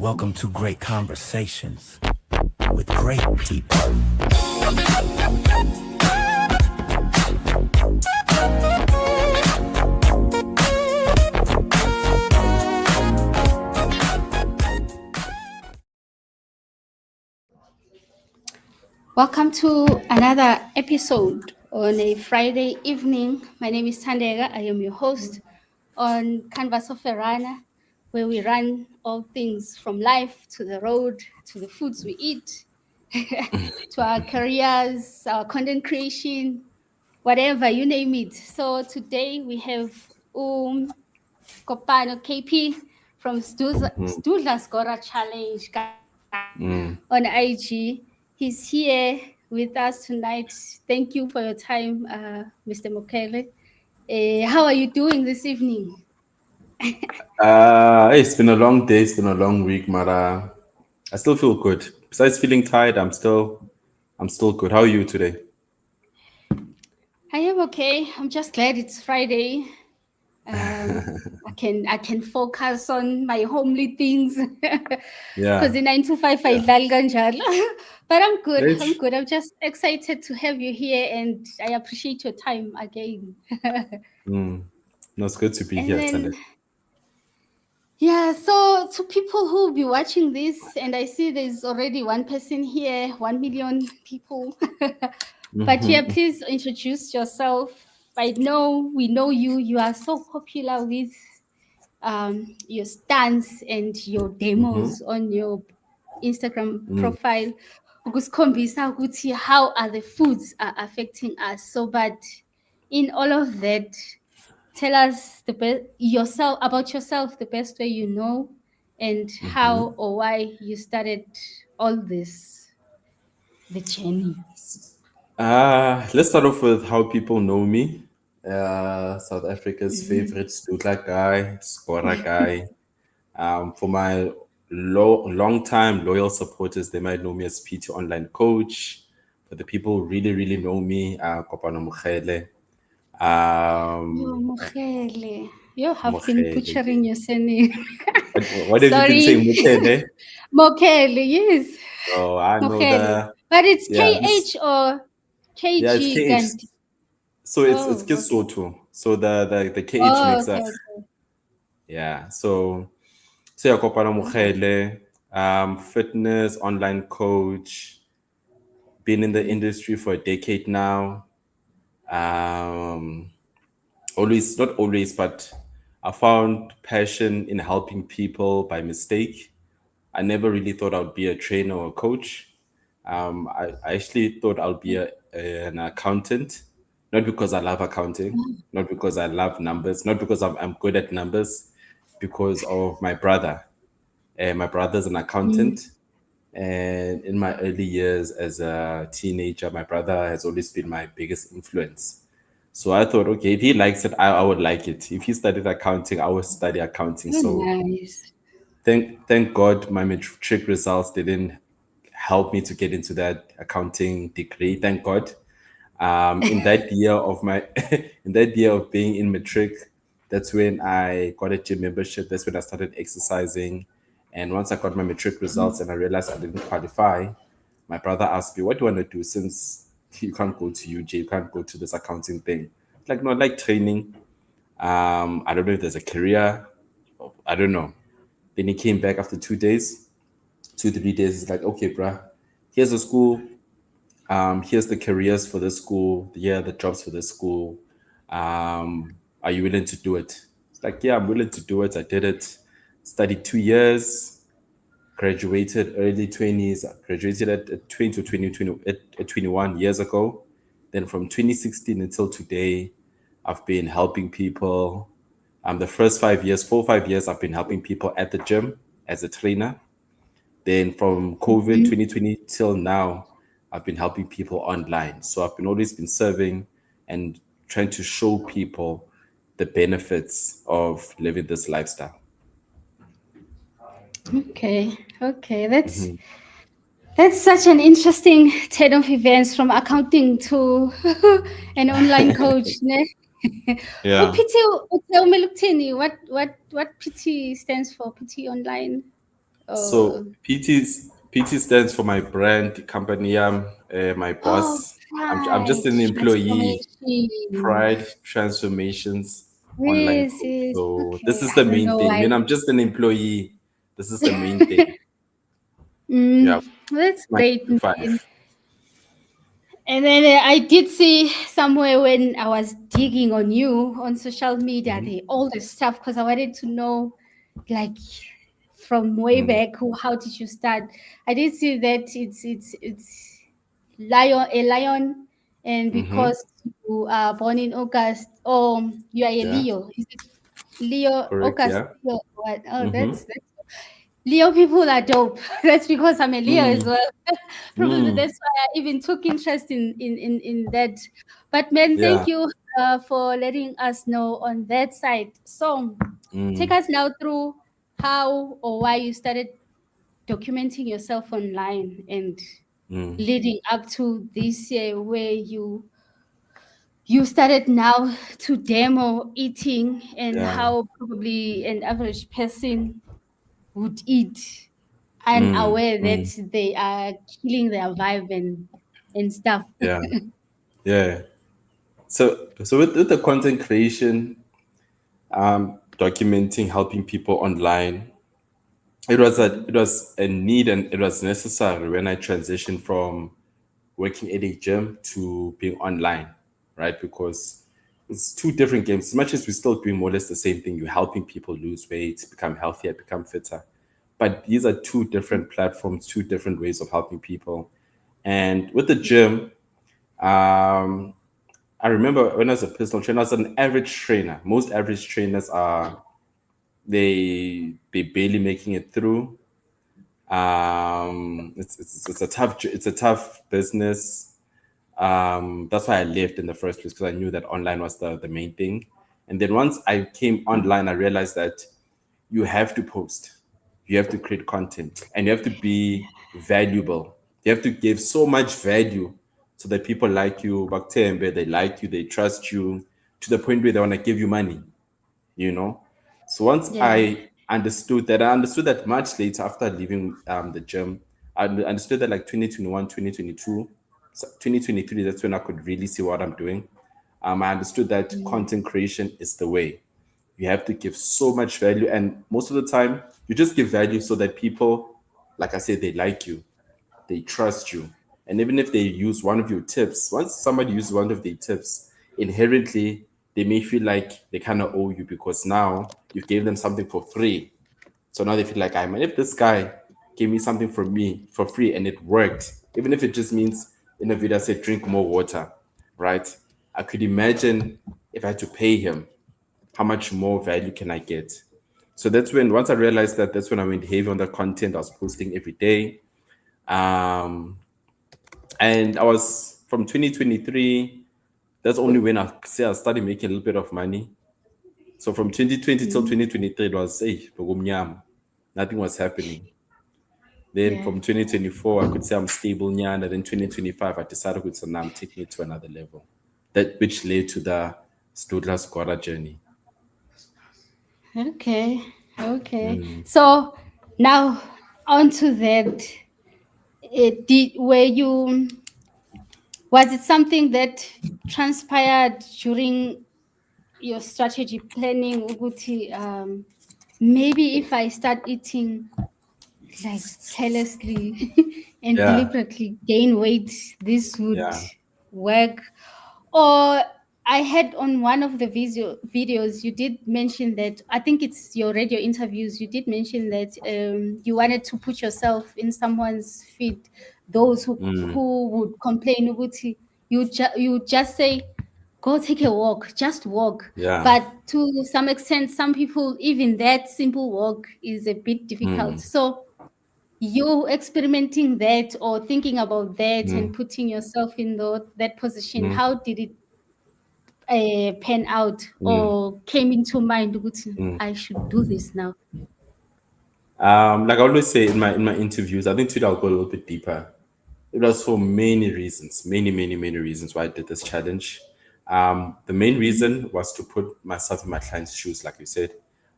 Welcome to Great Conversations with great people. Welcome to another episode on a Friday evening. My name is Tandega. I am your host on Canvas of a Runner, where we run all things from life to the road to the foods we eat to our careers, our content creation, whatever, you name it. So today we have Kopano KP from Sdudla Sgora Challenge on IG. He's here with us tonight. Thank you for your time, Mr. Mokhele. How are you doing this evening? It's been a long day. It's been a long week, Mara. I still feel good. Besides feeling tired, I'm still good. How are you today? I am okay. I'm just glad it's Friday. I can focus on my homely things because Yeah. in 9 to 5 I but I'm good. Rich. I'm good. I'm just excited to have you here, and I appreciate your time again. No, it's good to be And here, Tande. then yeah, so to people who will be watching this, and I see there's already one person here, 1 million people. But yeah, please introduce yourself. I know we know you. You are so popular with your stance and your demos on your Instagram profile. Ukusikhombisa ukuthi how are the foods are affecting us. So, but in all of that, tell us yourself about yourself the best way you know, and how or why you started all this, the journey. Let's start off with how people know me. South Africa's favorite Sdudla guy, Sgora guy. For my long time loyal supporters, they might know me as PT Online Coach. For the people who really know me, Kopano Mokhele. Yo, Mokhele. You have been Mokhele. butchering your surname. What have you been Sorry. saying, Mokhele? Mokhele, yes. Oh, I know Mokhele. the But it's yeah, KH or it's KG KH. Ganti. So it's Oh, okay. Kisotho. So the KH Oh, makes okay, a okay. yeah. So yeah, Kopano Mokhele, fitness online coach, been in the industry for a decade now. Um, always not always, but I found passion in helping people by mistake. I never really thought I would be a trainer or a coach. I actually thought I'll be an accountant, not because I love accounting, not because I love numbers, not because I'm good at numbers, because of my brother. My brother's an accountant, and in my early years as a teenager, my brother has always been my biggest influence. So I thought, okay, if he likes it, I would like it. If he studied accounting, I would study accounting. Oh, So nice. thank God my matric results didn't help me to get into that accounting degree. Thank God. In that year of my in that year of being in matric, that's when I got a gym membership. That's when I started exercising. And once I got my matric results and I realized I didn't qualify, my brother asked me, "What do you want to do since you can't go to UJ, you can't go to this accounting thing?" Like, no, I like training. I don't know if there's a career. I don't know. Then he came back after 2 days, 2, 3 days. He's like, okay, bruh, here's the school. Here's the careers for this school. Here are the jobs for this school. Are you willing to do it? It's like, yeah, I'm willing to do it. I did it. Studied 2 years, graduated early 20s, graduated at 20 to 20, at 21 years ago. Then from 2016 until today, I've been helping people. The first 5 years, 4 or 5 years, I've been helping people at the gym as a trainer. Then from COVID 2020 till now, I've been helping people online. So I've been always been serving and trying to show people the benefits of living this lifestyle. Okay. That's such an interesting turn of events from accounting to an online coach, ne? Yeah. PT, tell me, Luktini, what PT stands for? PT online. So Oh, PT stands for my brand company. My oh, boss. I'm pride, just an employee. transformation. Pride transformations online Yes, coach. yes. So this Okay, is I the don't main know thing. why. When I'm just an employee, this is the main thing. Yeah, That's my great, man. 5. And then I did see somewhere when I was digging on you on social media, all the stuff, because I wanted to know, like, from way back, how did you start? I did see that it's lion, and because you are born in August, you are a Yeah, Leo. Is it Leo, correct. August, Yeah. Leo? What? Oh, that's Leo people are dope. That's because I'm a Leo as well. Probably Mm, that's why I even took interest in that. But man, yeah. thank you for letting us know on that side. So take Mm, us now through how or why you started documenting yourself online and leading up to this year where you started now to demo eating and yeah. how probably an average person would eat unaware that they are killing their vibe and stuff. Yeah. Yeah. So with the content creation, documenting, helping people online, it was a need and it was necessary when I transitioned from working at a gym to being online, right? Because it's two different games. As much as we're still doing more or less the same thing, you're helping people lose weight, become healthier, become fitter. But these are two different platforms, two different ways of helping people. And with the gym, um, I remember when I was a personal trainer, I was an average trainer. Most average trainers are they barely making it through. It's a tough business. That's why I left in the first place because I knew that online was the main thing. And then once I came online, I realized that you have to post, you have to create content, and you have to be valuable. You have to give so much value so that people like you, Baktembe, they like you, they trust you to the point where they want to give you money, you know? So once Yeah. I understood that much later after leaving the gym. I understood that like 2021, 2022, 2023, that's when I could really see what I'm doing. I understood that Mm. content creation is the way. You have to give so much value, and most of the time, you just give value so that people, like I said, they like you, they trust you. And even if they use one of your tips, once somebody uses one of their tips, inherently they may feel like they kind of owe you because now you gave them something for free. So now they feel like, I mean, if this guy gave me something for me for free and it worked, even if it just means in a video I said drink more water, right? I could imagine if I had to pay him, how much more value can I get? So that's when once I realized that, that's when I went heavy on the content. I was posting every day. Um, and I was from 2023, that's only when I say I started making a little bit of money. So from 2020 till Mm. 2023, it was hey, nothing was happening. Then Yeah. from 2024, I could say I'm stable nyana. Then 2025, I decided to now take me to another level. That which led to the Sdudla Sgora journey. Okay. Okay. So now onto that. Were you was it something that transpired during your strategy planning? Ukuthi, maybe if I start eating like carelessly and Yeah, deliberately gain weight, this would yeah, work. Or I had on one of the videos you did mention that I think it's your radio interviews. You did mention that you wanted to put yourself in someone's feet. Those who would complain, you just say, "Go take a walk, just walk." yeah. But to some extent, some people even that simple walk is a bit difficult. So you experimenting that or thinking about that and putting yourself in that position, how did it pan out or came into mind ukuthi, I should do this now? Like I always say in my interviews, I think today I'll go a little bit deeper. It was for many reasons, many reasons why I did this challenge. The main reason was to put myself in my client's shoes, like you said.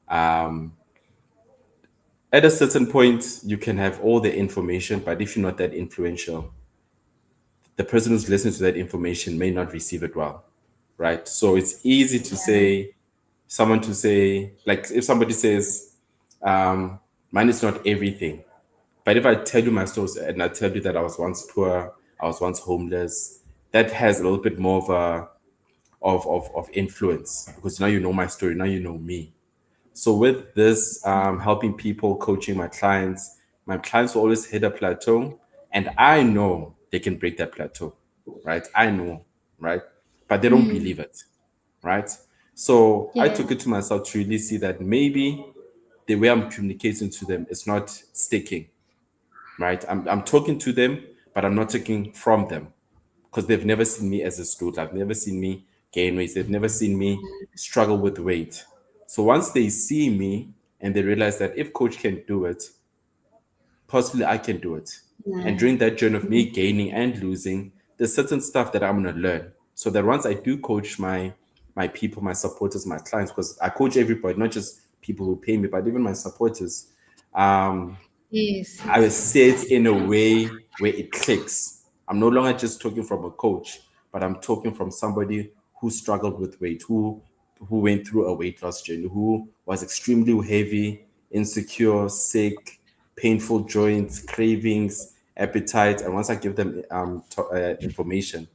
Um, at a certain point, you can have all the information, but if you're not that influential, the person who's listening to that information may not receive it well, right? So it's easy to say, someone to say, like if somebody says, money is not everything. But if I tell you my stories and I tell you that I was once poor, I was once homeless, that has a little bit more of a of influence because now you know my story, now you know me. So with this, helping people, coaching my clients will always hit a plateau, and I know they can break that plateau, right? I know, right? But they don't believe it, right? So I Yeah. took it to myself to really see that maybe the way I'm communicating to them is not sticking, right? I'm talking to them, but I'm not taking from them because they've never seen me as a student. I've never seen me gain weight. They've never seen me struggle with weight. So once they see me and they realize that if coach can do it, possibly I can do it. And Yeah. during that journey of me gaining and losing, there's certain stuff that I'm gonna learn. So that once I do coach my people, my supporters, my clients, because I coach everybody, not just people who pay me, but even my supporters. Um, Yes, I will yes. say it in a way where it clicks. I'm no longer just talking from a coach, but I'm talking from somebody who struggled with weight, who went through a weight loss journey, who was extremely heavy, insecure, sick, painful joints, cravings, appetite. And once I give them information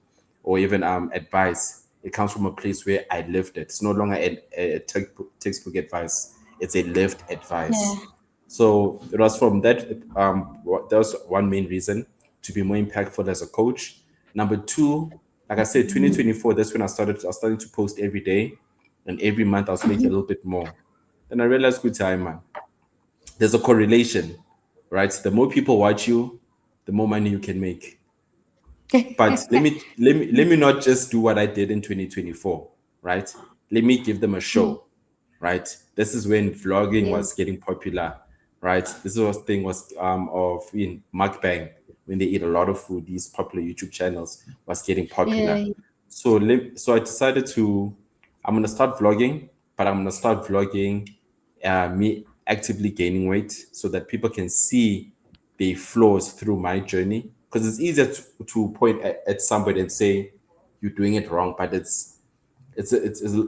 or even advice, it comes from a place where I lived it. It's no longer a textbook advice. It's a lived Yeah. advice. So it was from that. That was one main reason to be more impactful as a coach. Number two, like I said, 2024. That's when I started. I was starting to post every day, and every month I was making a little bit more. Then I realized, good time, man. There's a correlation, right? The more people watch you, the more money you can make. But let me not just do what I did in 2024, right? Let me give them a show, right? This is when vlogging Yes. was getting popular, right? This was thing was of in mukbang when they eat a lot of food. These popular YouTube channels was getting popular. Yeah. So I decided to I'm gonna start vlogging, but I'm gonna start vlogging me actively gaining weight so that people can see the flaws through my journey. Because it's easier to point at somebody and say you're doing it wrong, but it's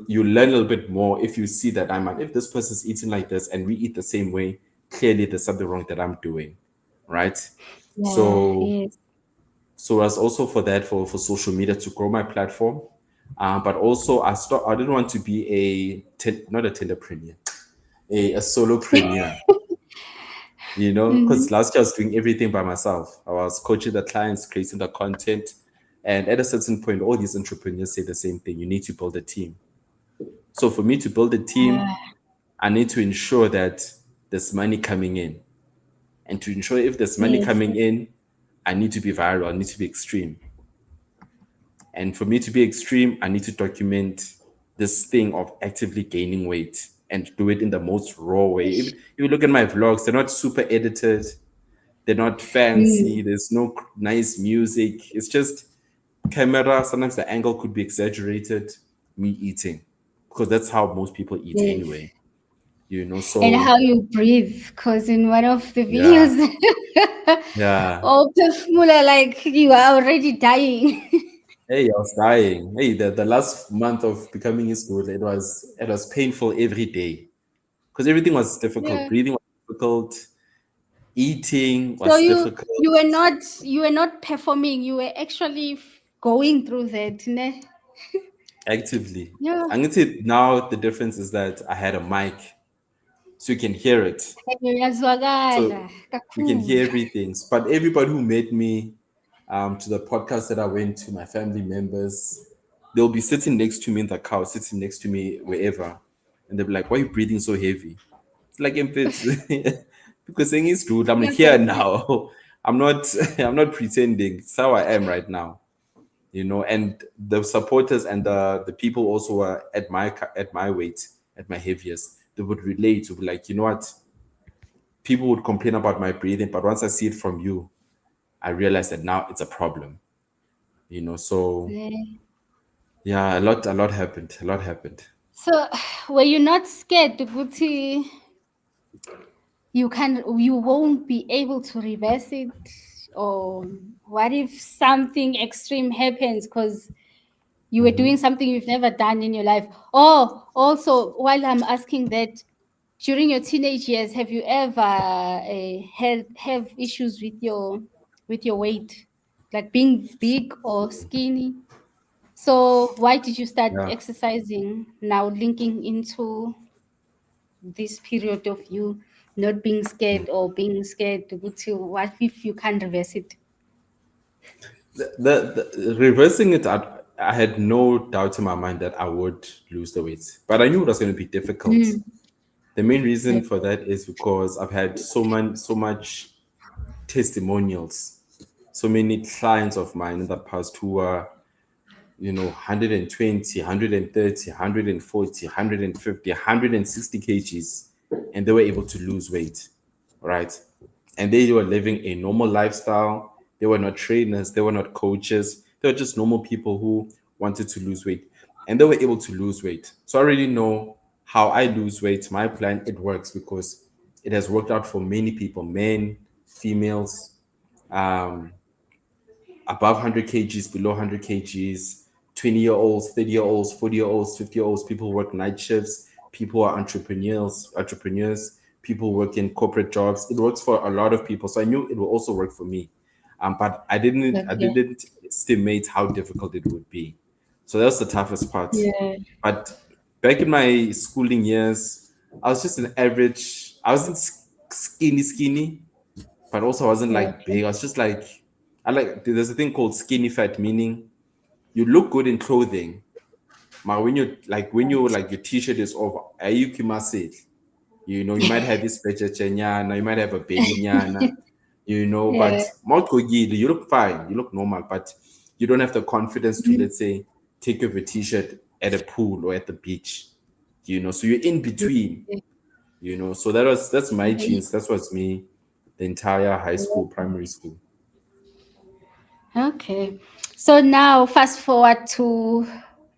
you learn a little bit more if you see that if this person's eating like this and we eat the same way, clearly there's something wrong that I'm doing, right? Yeah. So Yes. so as also for that for social media to grow my platform, but also I didn't want to be not a tenderpreneur, a solopreneur, because last year I was doing everything by myself. I was coaching the clients, creating the content, and at a certain point, all these entrepreneurs say the same thing: you need to build a team. So for me to build a team, I need to ensure that there's money coming in. And to ensure if there's money Yes. coming in, I need to be viral, I need to be extreme. And for me to be extreme, I need to document this thing of actively gaining weight and do it in the most raw way. If you look at my vlogs, they're not super edited, they're not fancy, there's no nice music. It's just camera. Sometimes the angle could be exaggerated, me eating, because that's how most people eat Yes. anyway. And So how you breathe, because in one of the yeah, videos, yeah. oh, Perfumula, like you are already dying. Hey, I was dying. Hey, the last month of becoming a school, it was painful every day because everything was difficult. Yeah. Breathing was difficult. Eating So was difficult. you were not performing. You were actually going through that, ne? Actively. Yeah. I'm gonna say now the difference is that I had a mic, so you can hear it. Yazwakala So you can kakhulu. hear everything. But everybody who met me to the podcast that I went to, my family members, they'll be sitting next to me in the car, sitting next to me wherever, and they'll be like, "Why are you breathing so heavy?" It's like because saying it's dude, I'm here now. I'm not I'm not pretending. It's how I am right now. And the supporters and the people also were at my weight, at my heaviest. They would relate to be like, you know what? People would complain about my breathing, but once I see it from you, I realize that now it's a problem. So Yeah. yeah, a lot happened. A lot happened. So were you not scared, Guti? you won't be able to reverse it? Or what if something extreme happens because you were doing something you've never done in your life? Oh, also, while I'm asking that, during your teenage years, have you ever have issues with your weight, like being big or skinny? So why did you start Yeah. exercising now, linking into this period of you not being scared or being scared to go to what if you can't reverse it? The reversing it, I had no doubt in my mind that I would lose the weight, but I knew it was going to be difficult. Mm. The main reason Okay. for that is because I've had so much testimonials, so many clients of mine in the past who are, 120, 130, 140, 150, 160 kgs, and they were able to lose weight, right? And they were living a normal lifestyle. They were not trainers, they were not coaches, they were just normal people who wanted to lose weight, and they were able to lose weight. So I already know how I lose weight. My plan, it works because it has worked out for many people, men, females, um, above 100 kgs, below 100 kgs, 20-year-olds, 30-year-olds, 40-year-olds, 50-year-olds, people work night shifts, people are entrepreneurs, people work in corporate jobs. It works for a lot of people. So I knew it will also work for me. But I Okay. didn't estimate how difficult it would be. So that was the toughest part. Yeah. But back in my schooling years, I was just an average, I wasn't skinny, but also I wasn't like Okay. big. I was just like, there's a thing called skinny fat, meaning you look good in clothing, but when you like your t-shirt is over, are you kimasid? You might have this nyana, you might have a belly nyana, but Yeah. you look fine, you look normal, but you don't have the confidence to, Mhm. let's say, take off a t-shirt at a pool or at the beach, so you're in between, so that's my genes, that was me the entire high school, primary school. Okay. So now fast forward to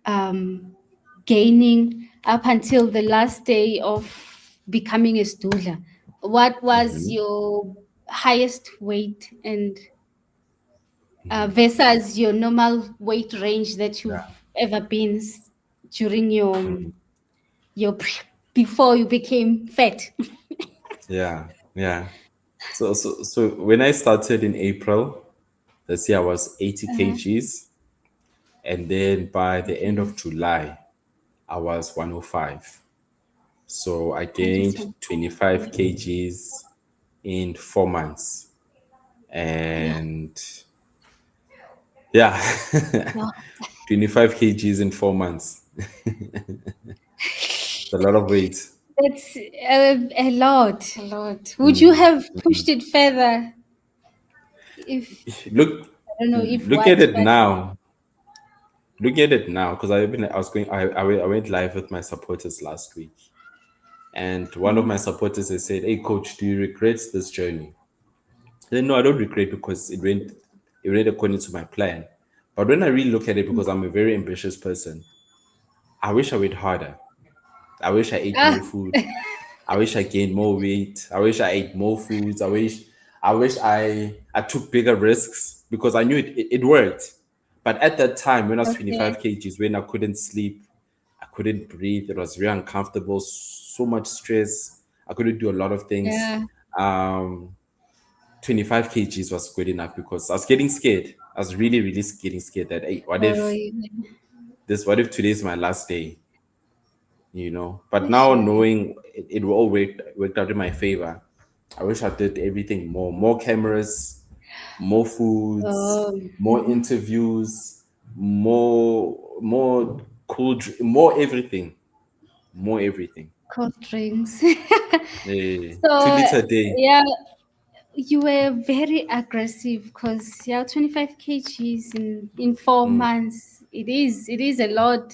um, gaining up until the last day of becoming a Sdudla. What was your highest weight and versus your normal weight range that you've Yeah. ever been during your before you became fat? Yeah, yeah. So when I started in April this year, I was 80 Uh-huh. kgs, and then by the end Okay. of July, I was 105. So I I just gained want. 25 kgs in 4 months, Yeah. and yeah, Wow. 25 kgs in 4 months. It's a lot of weight. That's a lot, a lot. Would you Mm. have pushed it further if Look, I don't know if look what, at it but now. Look at it now, because I was going. I went live with my supporters last week, and one of my supporters has said, "Hey, coach, do you regret this journey?" I said, "No, I don't regret because it went according to my plan. But when I really look at it, because I'm a very ambitious person, I wish I went harder. I wish I ate ah, more food. I wish I gained more weight. I wish I ate more foods. I wish I took bigger risks because I knew it worked. But at that time, when I was okay, 25 kgs, when I couldn't sleep, I couldn't breathe, it was very uncomfortable, so much stress. I couldn't do a lot of things. yeah, Um, 25 kgs was good enough because I was getting scared. I was really, really getting scared that, hey, oh, what if today's my last day? But now sure. knowing it will all worked out in my favor. I wish I did everything more cameras, more foods, Oh, more interviews, more more everything, more everything. cold drinks. 2 So liter a day. yeah, you were very aggressive because yeah, 25 kgs in 4 months. It is a lot.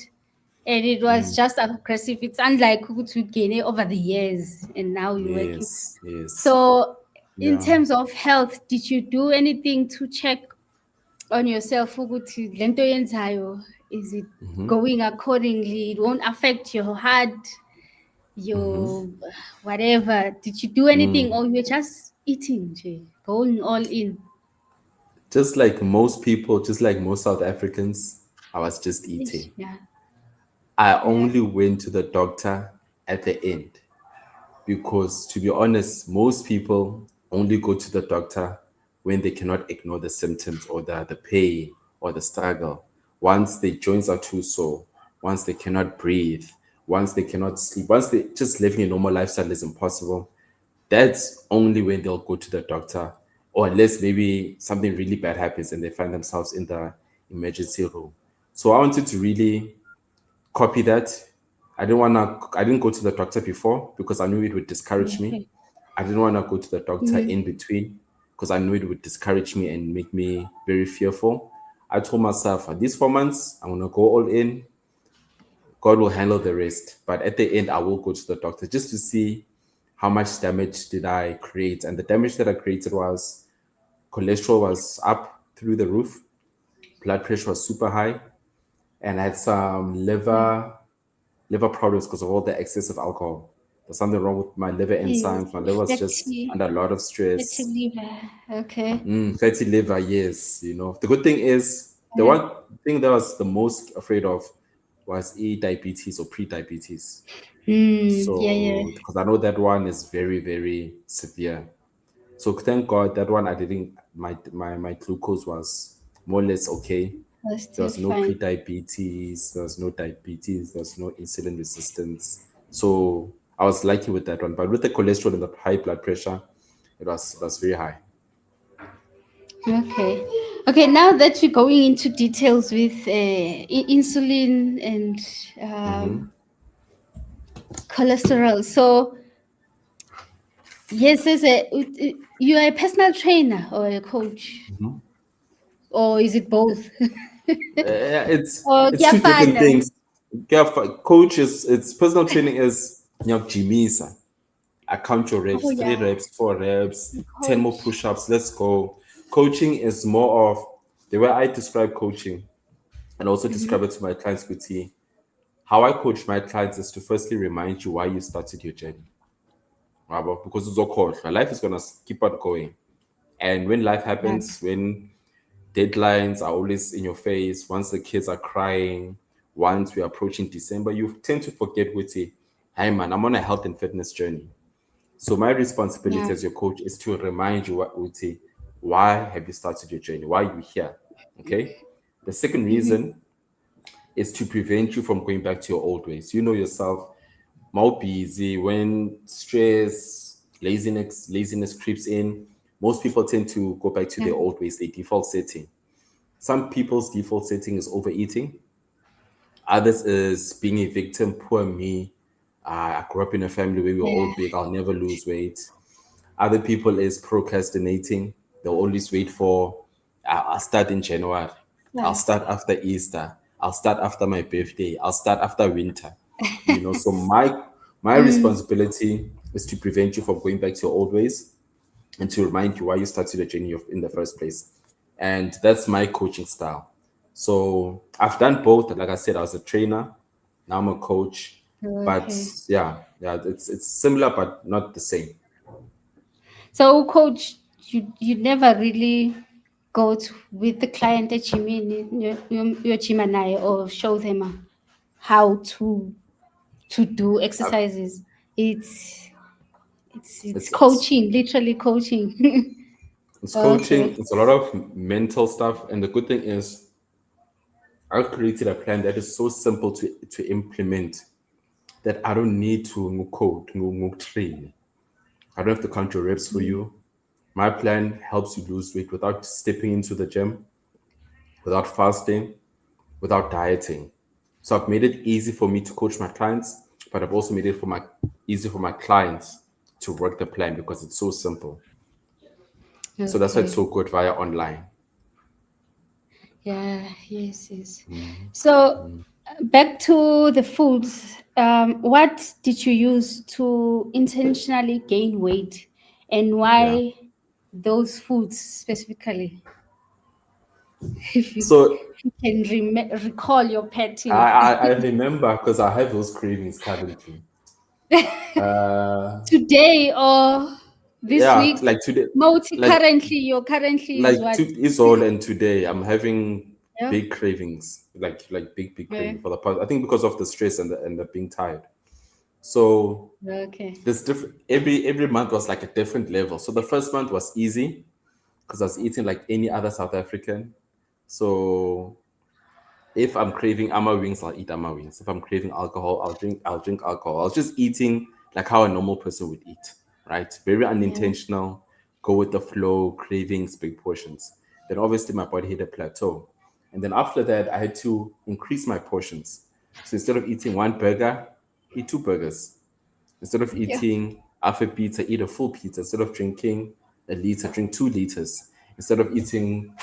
And it was just aggressive. It's unlike to gain it over the years, and now you're working. Yes. So, in Yeah. terms of health, did you do anything to check on yourself? Ukuthi le nto yenzayo, is it going accordingly? It won't affect your heart. your whatever. Did you do anything, or you're just eating, Jay, going all in? Just like most people, just like most South Africans, I was just Ish, eating. yeah, I yeah. only went to the doctor at the end because, to be honest, most people only go to the doctor when they cannot ignore the symptoms or the pain or the struggle. Once their joints are too sore, once they cannot breathe, once they cannot sleep, once they just living a normal lifestyle is impossible, that's only when they'll go to the doctor, or unless maybe something really bad happens and they find themselves in the emergency room. So I wanted to really copy that. I didn't go to the doctor before because I knew it would discourage me. Okay. I didn't want to go to the doctor Mm, in between because I knew it would discourage me and make me very fearful. I told myself, these 4 months, I'm gonna go all in. God will handle the rest. But at the end, I will go to the doctor just to see how much damage did I create. And the damage that I created was cholesterol was up through the roof, blood pressure was super high, and I had some yeah. liver problems because of all the excessive alcohol. There's something wrong with my liver Eh, enzymes. My liver was just Fatty, under a lot of fatty stress. liver. Okay. Fatty liver, yes. The good thing is the Yeah. one thing that I was the most afraid of was diabetes or pre-diabetes. Yeah, yeah. So because I know that one is very, very severe. So thank God that one I didn't my glucose was more or less okay. That's There still was no fine. pre-diabetes, there was no diabetes, there was no insulin resistance. So I was lucky with that one. But with the cholesterol and the high blood pressure, it was very high. Okay. Okay, now that we're going into details with insulin and cholesterol. So, yes, you are a personal trainer or a coach, or is it both? Or It's two different kuyafana? things. Coach is it's personal training is Jimisa. I count your Oh reps, three yeah, reps, 4 reps, 10 more coach. push-ups, let's go. Coaching is more of the way I describe coaching and also describe it to my clients with how I coach my clients is to firstly remind you why you started your journey. Right? Because it's all course. Life is gonna keep on going. And when life Yeah, happens, when deadlines are always in your face, once the kids are crying, once we're approaching December, you tend to forget with it, hey man, I'm on a health and fitness journey. So my yeah. responsibility as your coach is to remind you what Uti, why have you started your journey? Why are you here? Okay. The second reason is to prevent you from going back to your old ways. You know yourself, more busy when stress, laziness creeps in. Most people tend to go back to Yeah. their old ways, their default setting. Some people's default setting is overeating. Others is being a victim, poor me. I grew up in a family where we were all Yeah. big. I'll never lose weight. Other people is procrastinating. They'll always wait for, I'll start in January. I'll Yes. start after Easter. I'll start after my birthday. I'll start after winter. So my Mm, responsibility is to prevent you from going back to your old ways and to remind you why you started the journey in the first place. And that's my coaching style. So I've done both. Like I said, I was a trainer. Now I'm a coach. But okay. yeah, it's similar but not the same. So, coach, you never really go with the client at Jimmy, your Chimanai, or show them how to do exercises. It's it's It's coaching, literally coaching. it's coaching. Okay. It's a lot of mental stuff. And the good thing is, I've created a plan that is so simple to implement that I don't need to code, train. I don't have to count your reps for you. My plan helps you lose weight without stepping into the gym, without fasting, without dieting. So I've made it easy for me to coach my clients, but I've also made it easy for my clients to work the plan because it's so simple. So that's why it's Okay. so good via online. Yeah. Yes. Yes. So back to the foods. What did you use to intentionally gain weight, and Yeah. why those foods specifically? If you, So if you can recall your I pattern. I, I remember because I have those cravings currently. Today or this Yeah, week? like today, like Currently, your currently is what? is all, and today I'm having Yeah. big cravings, like big Okay. cravings for the past. I think because of the stress and the being tired. So Okay. there's different. Every month was like a different level. So the first month was easy because I was eating like any other South African. So if I'm craving ama wings, I'll eat ama wings. If I'm craving alcohol, I'll drink alcohol. I was just eating like how a normal person would eat, right? Very Yeah. unintentional, go with the flow, cravings, big portions. Then obviously my body hit a plateau. And then after that, I had to increase my portions. So instead of eating one burger, eat two burgers. Instead of Yeah. eating half a pizza, eat a full pizza. Instead of drinking a liter, drink 2 liters. Instead of eating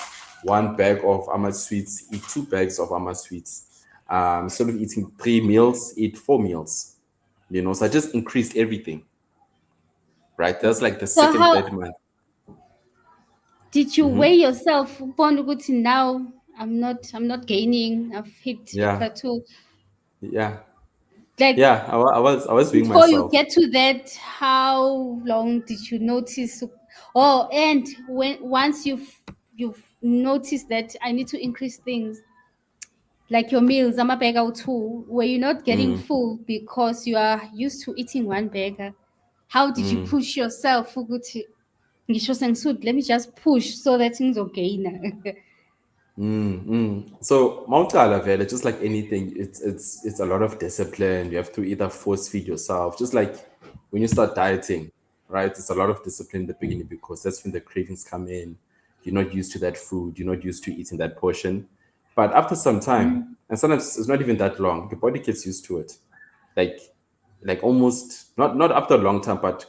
one bag of Ama sweets, eat 2 bags of Ama sweets. Instead of eating 3 meals, eat 4 meals. So I just increased everything, right? That's like the So second, how third month. did you weigh yourself? Upon ukuthi now I'm not gaining. I've hit a Yeah, plateau. yeah, Like yeah. I was being before you myself. get to that, how long did you notice? Oh, and when once you've noticed that I need to increase things, like your meals, I'm a burger two, where you're not getting full because you are used to eating one burger. How did you push yourself? Ukuthi, ngisho sengisud, let me just push so that things will gain. So Mount Vele, just like anything, it's a lot of discipline. You have to either force feed yourself, just like when you start dieting, right? It's a lot of discipline in the beginning because that's when the cravings come in. You're not used to that food, you're not used to eating that portion. But after some time, and sometimes it's not even that long, your body gets used to it. Like like almost not after a long time, but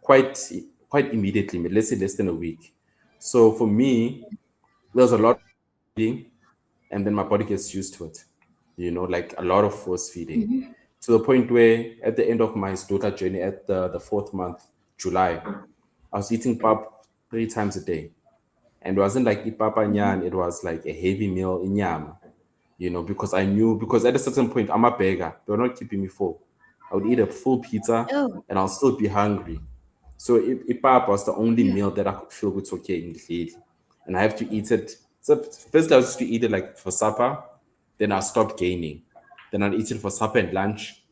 quite quite immediately, let's say less than a week. So for me, there's a lot of eating, and then my body gets used to it. Like a lot of force feeding to the point where at the end of my Sdudla journey at the fourth month, July, I was eating pap 3 times a day. And it wasn't like ipapa nyan, it was like a heavy meal in yam, because I knew, because at a certain point, I'm a beggar. They were not keeping me full. I would eat a full pizza Oh, and I'll still be hungry. So ipapa was the only yeah. meal that I could feel it's okay in the, and I have to eat it. So first I used to eat it like for supper, then I stopped gaining. Then I'd eat it for supper and lunch.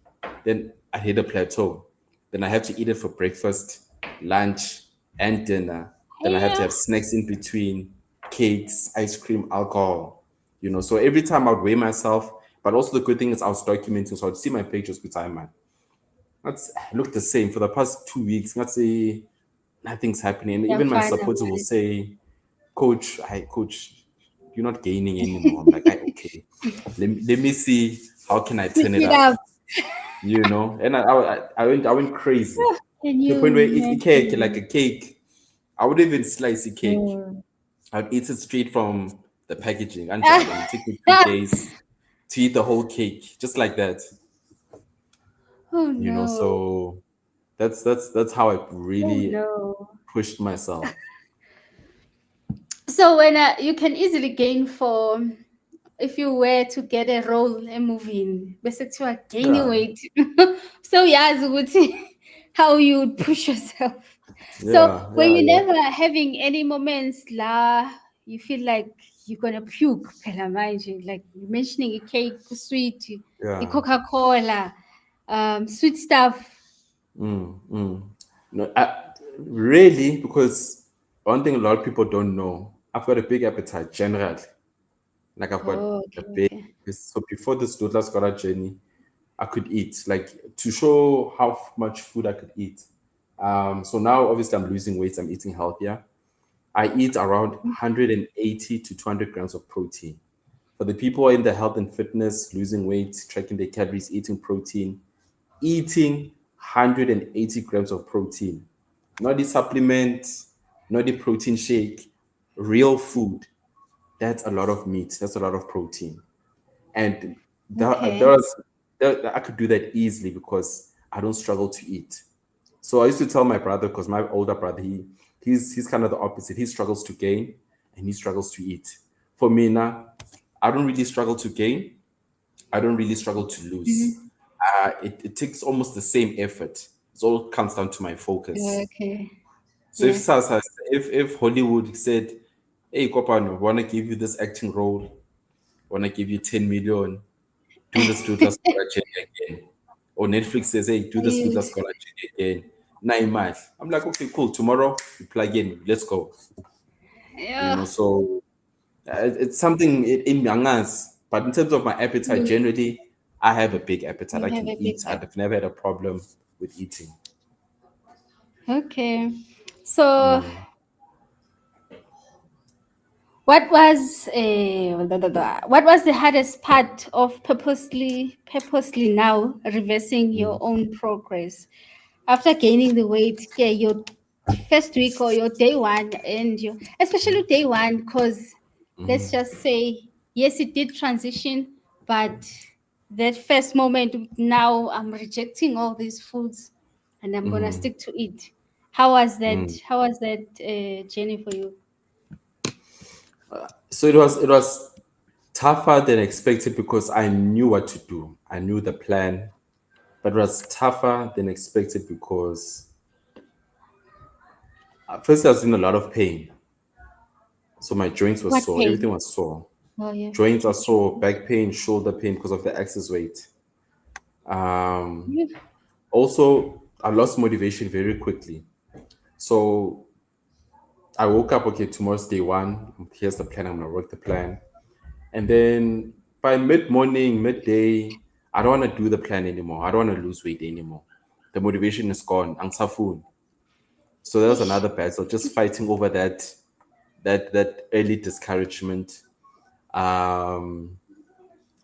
Then I hit a plateau. Then I have to eat it for breakfast, lunch, and dinner. Then I have to Yeah. have snacks in between, cakes, ice cream, alcohol. So every time I would weigh myself, but also the good thing is I was documenting, so I'd see my pictures with time, man. That's look the same for the past 2 weeks. Let's say nothing's happening. And Yeah, even my fine, supporter will man. say, Coach, coach, you're not gaining anymore. I'm like, okay. Let me see how can I Switch turn it it up. up. And I went crazy Can to the you point where eat cake like a imagine? cake. I would even slice the cake. Mm. I'd eat it straight from the packaging. And it would take me two Oh days to eat the whole cake, just like that. no. So that's how I Oh really no. pushed myself. So when you can easily gain for if you were to get a role emoving bese kuthiwa gaining Yeah, weight. So yazi ukuthi how you would push yourself. So yeah, were yeah, you yeah. never having any moments la you feel like you're gonna puke phela manje, like you mentioning a cake, sweet, a Yeah. Coca-Cola, sweet stuff. No, really, because one thing a lot of people don't know, I've got a big appetite generally. Like I've got Oh, a okay, big. okay. So before the Sdudla Sgora journey, I could eat like to show how much food I could eat. So now obviously I'm losing weight. I'm eating healthier. I eat around 180 to 200 grams of protein. For the people in the health and fitness, losing weight, tracking their calories, eating protein, eating 180 grams of protein, not the supplement, not the protein shake, real food. That's a lot of meat. That's a lot of protein. And Okay. I could do that easily because I don't struggle to eat. So I used to tell my brother, because my older brother, he's kind of the opposite. He struggles to gain and he struggles to eat. For me now, I don't really struggle to gain. I don't really struggle to lose. it takes almost the same effort. It all comes down to my focus. Okay. So if Yeah. Sasa, if Hollywood said, "Hey, Kopano, wanna give you this acting role, wanna give you 10 million, do the Sdudla Sgora Journey again," or Netflix says, "Hey, do the Sdudla Yes. Sgora Journey again, 9 months." I'm like, okay, cool. Tomorrow you plug in, let's go. Yeah. So it's something in Yangas, but in terms of my appetite, Mm. generally, I have a big appetite. You I have can a big eat. app. I've never had a problem with eating. Okay. So what was the hardest part of purposely now reversing your own progress after gaining the weight? Yeah, your first week or your day one, and your especially day one, because let's just say yes, it did transition, but that first moment, now I'm rejecting all these foods, and I'm gonna stick to it. How was that? How was that journey for you? So it was tougher than expected because I knew what to do. I knew the plan, but it was tougher than expected because at first I was in a lot of pain. So my joints were What sore. Everything pain? was sore. Oh yeah. Joints are sore, back pain, shoulder pain because of the excess weight. Um, Yeah. Also, I lost motivation very quickly. So I woke up, okay, tomorrow's day one. Here's the plan. I'm gonna work the plan. And then by mid morning, midday, I don't want to do the plan anymore. I don't want to lose weight anymore. The motivation is gone. I'm safun. So that was Ish. another battle, just fighting over that early discouragement. Um,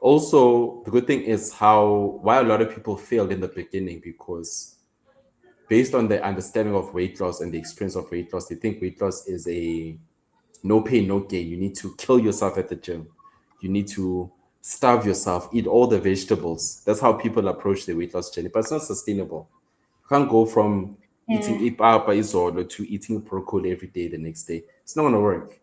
Also, the good thing is why a lot of people failed in the beginning because based on the understanding of weight loss and the experience of weight loss, they think weight loss is a no pain, no gain. You need to kill yourself at the gym. You need to starve yourself, eat all the vegetables. That's how people approach the weight loss journey, but it's not sustainable. You can't go from eating Yeah. ipapa izolo to eating broccoli every day the next day. It's not going to work,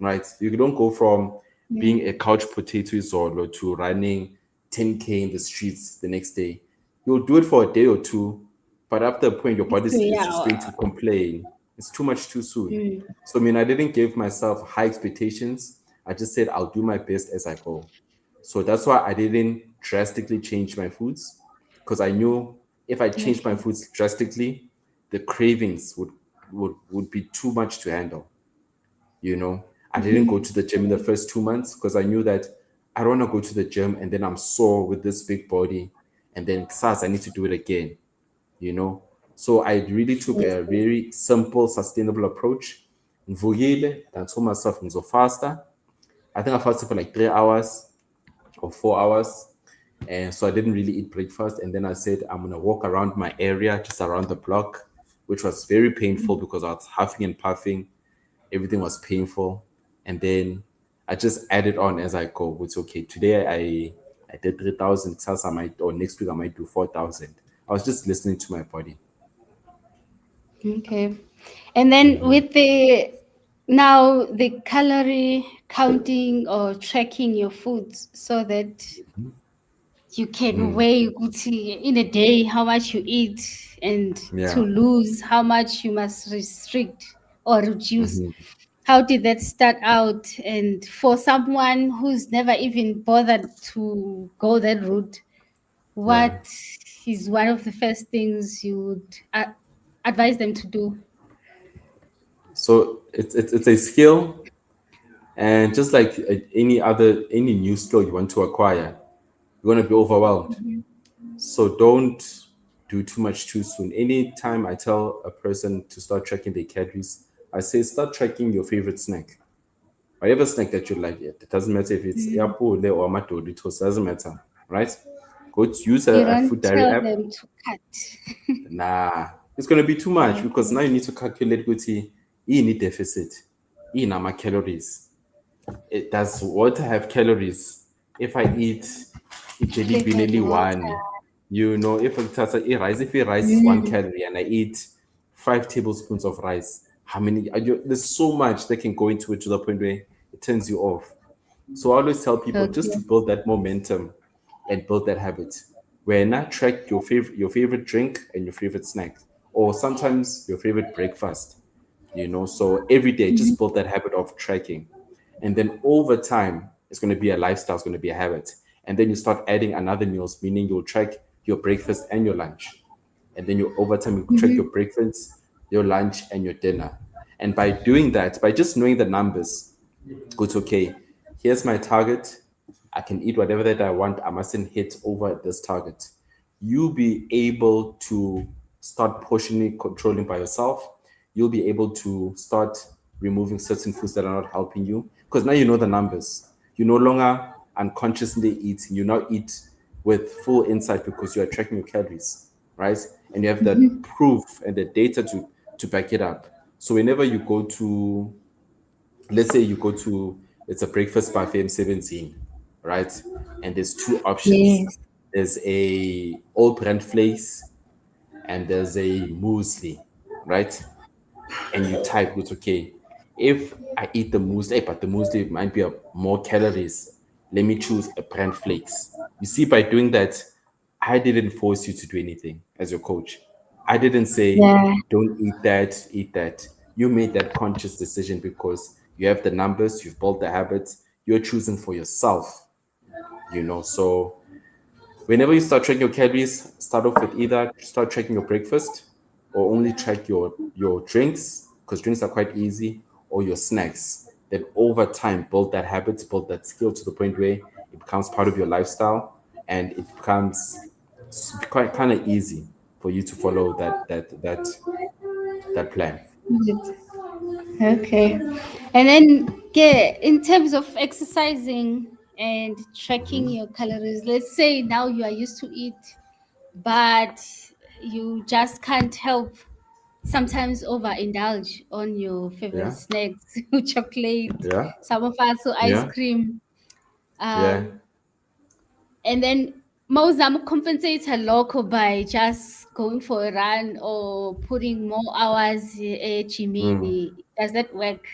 right? You don't go from Yeah. being a couch potato izolo to running 10K in the streets the next day. You'll do it for a day or two, but after a point, your body is just going Yeah. to complain. It's too much too soon. Mm. So, I mean, I didn't give myself high expectations. I just said I'll do my best as I go. So that's why I didn't drastically change my foods because I knew if I changed my Okay. foods drastically, the cravings would be too much to handle. I didn't go to the gym in the first 2 months because I knew that I don't want to go to the gym and then I'm sore with this big body and then SARS, I need to do it again, you know. So I really took Yes, a yes. very simple, sustainable approach. Ngivukile, I told myself I'm so faster. I think I fasted for like 3 hours or 4 hours. And so I didn't really eat breakfast. And then I said, I'm going to walk around my area, just around the block, which was very painful because I was huffing and puffing. Everything was painful. And then I just added on as I go. It's okay. Today I did 3,000. Else I might, or next week I might do 4,000. I was just listening to my body. Okay. And then with the now the calorie counting or tracking your foods so that you can weigh ukuthi, in a day how much you eat and to Yeah. lose how much you must restrict or reduce. How did that start out? And for someone who's never even bothered to go that route, Yeah. what is one of the first things you would advise them to do? So it's a skill. And just like any new skill you want to acquire, you're going to be overwhelmed. Mhm. So don't do too much too soon. Anytime I tell a person to start tracking their calories, I say start tracking your favorite snack. Whatever snack that you like, it doesn't matter if it's Mm. apple or Doritos, doesn't matter, right? Go to use You a don't food diary tell app. them to cut. Nah, it's gonna be too much because Okay. now you need to calculate with need deficit, my calories. Does water have calories? If I eat a jelly bean Flavored only water. one, if if rice is one Mm. calorie and I eat 5 tablespoons of rice, how many? There's so much that can go into it to the point where it turns you off. So I always tell people just to Okay. build that momentum and build that habit. When I track your favorite drink and your favorite snack, or sometimes your favorite breakfast. So every day just build that habit of tracking, and then over time it's going to be a lifestyle, it's going to be a habit, and then you start adding another meals, meaning you'll track your breakfast and your lunch, and then you over time you track your breakfast, your lunch, and your dinner. And by doing that, by just knowing the numbers, it's okay. Here's my target. I can eat whatever that I want. I mustn't hit over this target. You'll be able to start portioning, controlling by yourself. You'll be able to start removing certain foods that are not helping you, because now you know the numbers. You no longer unconsciously eating. You now eat with full insight because you are tracking your calories, right? And you have that proof and the data to back it up. So whenever you go to, let's say you go to, it's a breakfast buffet M17, right? And there's two options. Yes. There's a all brand flakes and there's a muesli, right? And you type with, okay, if I eat the muesli, but the muesli might be a more calories, let me choose a brand flakes. You see, by doing that, I didn't force you to do anything as your coach. I didn't say, Yeah. don't eat that, eat that. You made that conscious decision because you have the numbers, you've built the habits, you're choosing for yourself. So whenever you start tracking your calories, start off with either start tracking your breakfast or only track your drinks, because drinks are quite easy, or your snacks. Then over time, build that habit, build that skill to the point where it becomes part of your lifestyle, and it becomes quite kind of easy for you to follow that plan. Okay. And then, yeah, in terms of exercising and tracking your calories, let's say now you are used to it, but you just can't help sometimes overindulge on your favorite Yeah, snacks, chocolate, yeah, some of us so ice yeah, cream. yeah, Um, and then Mozam compensates a local by just going for a run or putting more hours at Jimini. Does that work?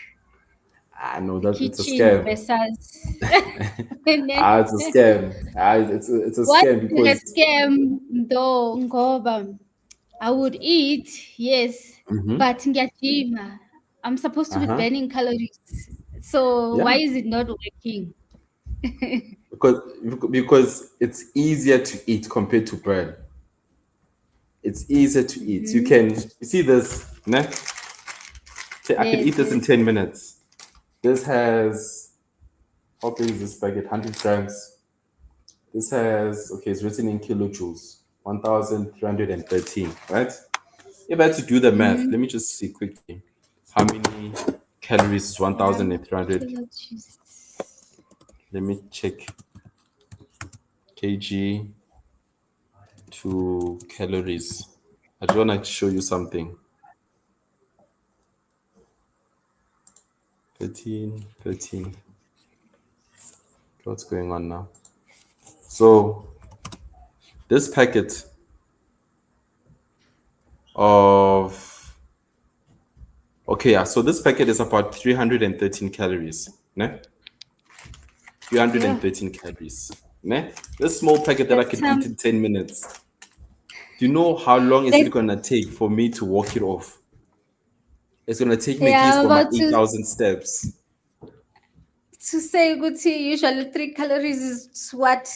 I know The that it's a kitchen scam. versus and then It's a scam. It's a what scam is a because scam though ngoba I would eat, yes, but ngiyajima. I'm supposed to be uh-huh. burning calories. So why Yeah, is it not working? because because it's easier to eat compared to burn. It's easier to eat. You see this, ne? Say, I can eat Yes, this in yes. 10 minutes. This has, how big is this packet? 100 grams. This has, okay, it's written in kilojoules, 1,313, right? If I had to do the math, let me just see quickly. How many calories is How many 1,300? kilojoules? Let me check. Kg to calories. I just want to show you something. 13, 13. What's going on now? So this packet of, okay, yeah. So this packet is about 313 calories. Ne? Yeah. 313 calories. Ne? This small packet that I That's can eat in 10 minutes. Do you know how long is that it gonna take for me to walk it off? It's gonna take me at yeah, least I'm for my about 8,000 steps. to say Guti, usually 3 calories is what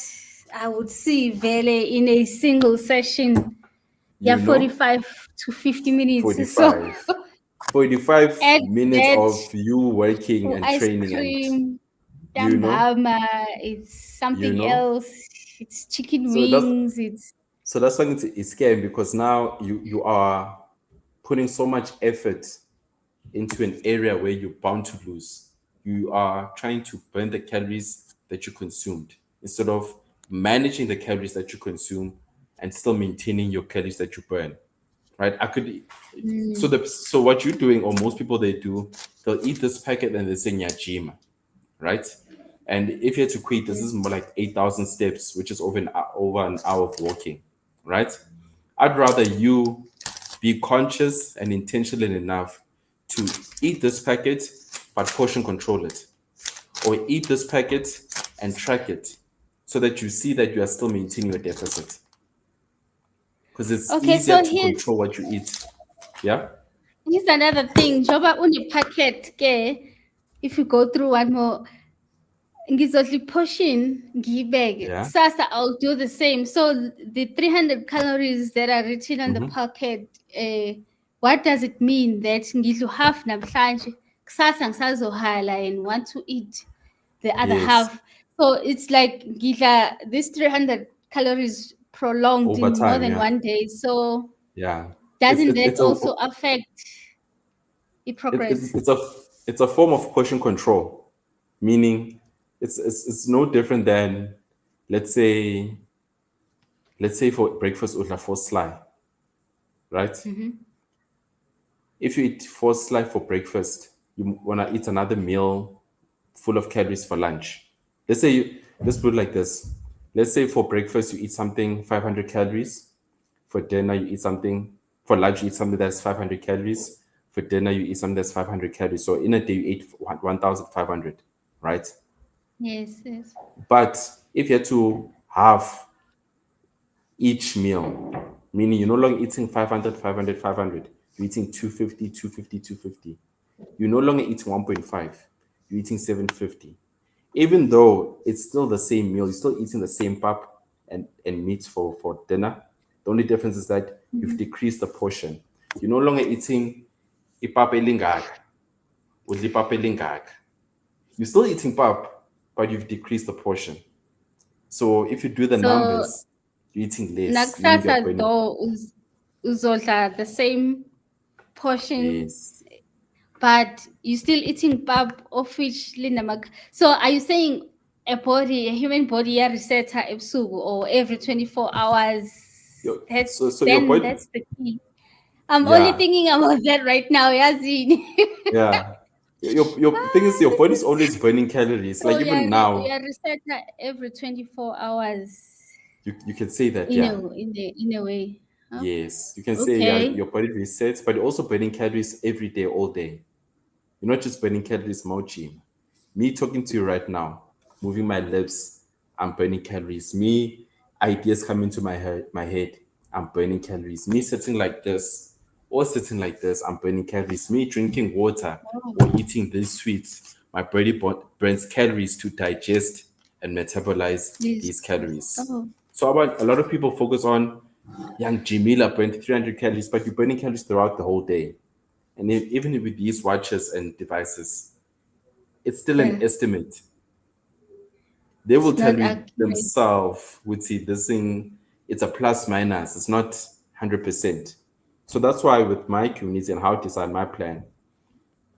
I would see Vele in a single session. Yeah, You know? 45 to 50 minutes. So 45. 45 add minutes that of you working to and ice training, and cream, you know, dambama, it's you something know. else. It's chicken So that's wings. It's so that's why it's scary, because now you are putting so much effort into an area where you're bound to lose. You are trying to burn the calories that you consumed instead of managing the calories that you consume and still maintaining your calories that you burn. Right? I could so what you're doing, or most people they do, they'll eat this packet and they say nyajima, right? And if you had to quit, this is more like 8,000 steps, which is over an hour of walking, right? I'd rather you be conscious and intentional enough to eat this packet, but portion control it, or eat this packet and track it, so that you see that you are still maintaining your deficit. because it's Okay, easier so to control what you eat. Yeah. here's another thing. Joba uni packet ke. If you go through one more, ngizodla portion ngiyibeke. Yeah. Sasa I'll do the same. So the 300 calories that are written on the Mm-hmm. packet, what does it mean that ngidla half namhlanje? Kusasa ngisazohala and want to eat the other Yes. half. So it's like ngidla this 300 calories prolonged Over in more time. than Yeah. one day. So Yeah. doesn't that It's a also affect the progress? it's a form of portion control, meaning it's no different than let's say for breakfast udla 4 sly, right? Mm-hmm. If you eat 4 sly for breakfast, you wanna eat another meal full of calories for lunch. Let's put it like this. Let's say for breakfast you eat something 500 calories. For dinner you eat something. For lunch you eat something that's 500 calories. For dinner you eat something that's 500 calories. So in a day you eat 1,500, right? Yes, yes. But if you had to halve each meal, meaning you're no longer eating 500, 500, 500, you're eating 250, 250, 250. You're no longer eating 1.5, you're eating 750. Even though it's still the same meal, you're still eating the same pap and meat for dinner. The only difference is that you've Mm-hmm. decreased the portion. You're no longer eating ipapa elingaka, udla ipapa elingaka. You're still eating pap, but you've decreased the portion. So if you do the So numbers, you're eating less, meaning you're nakusasa burning. though uzodla the same portion, Yes. but you still eating pap of which linamak. So are you saying a human body reset ebusuku or every 24 hours? Your, That's so your then body, that's the key. I'm only yeah, thinking about that right now, Yazini. yeah. Your thing is your body's always burning calories. So Like yeah, even now, yeah, reset every 24 hours you can say that, yeah. in a way. Oh, Yes, you can say yeah, okay. your body resets, but you're also burning calories every day, all day. You're not just burning calories, Mochi. Me talking to you right now, moving my lips, I'm burning calories. Me, ideas come into my head, I'm burning calories. Me sitting like this or sitting like this, I'm burning calories. Me drinking water Oh, or eating these sweets, my body burns calories to digest and metabolize this. these calories. Oh, So about a lot of people focus on young Jamila burned 300 calories, but you're burning calories throughout the whole day. And even with these watches and devices, it's still yeah. an estimate. They will It's tell not you accurate. themselves, would see this thing, it's a plus minus, it's not 100%. So that's why with my community and how I design my plan,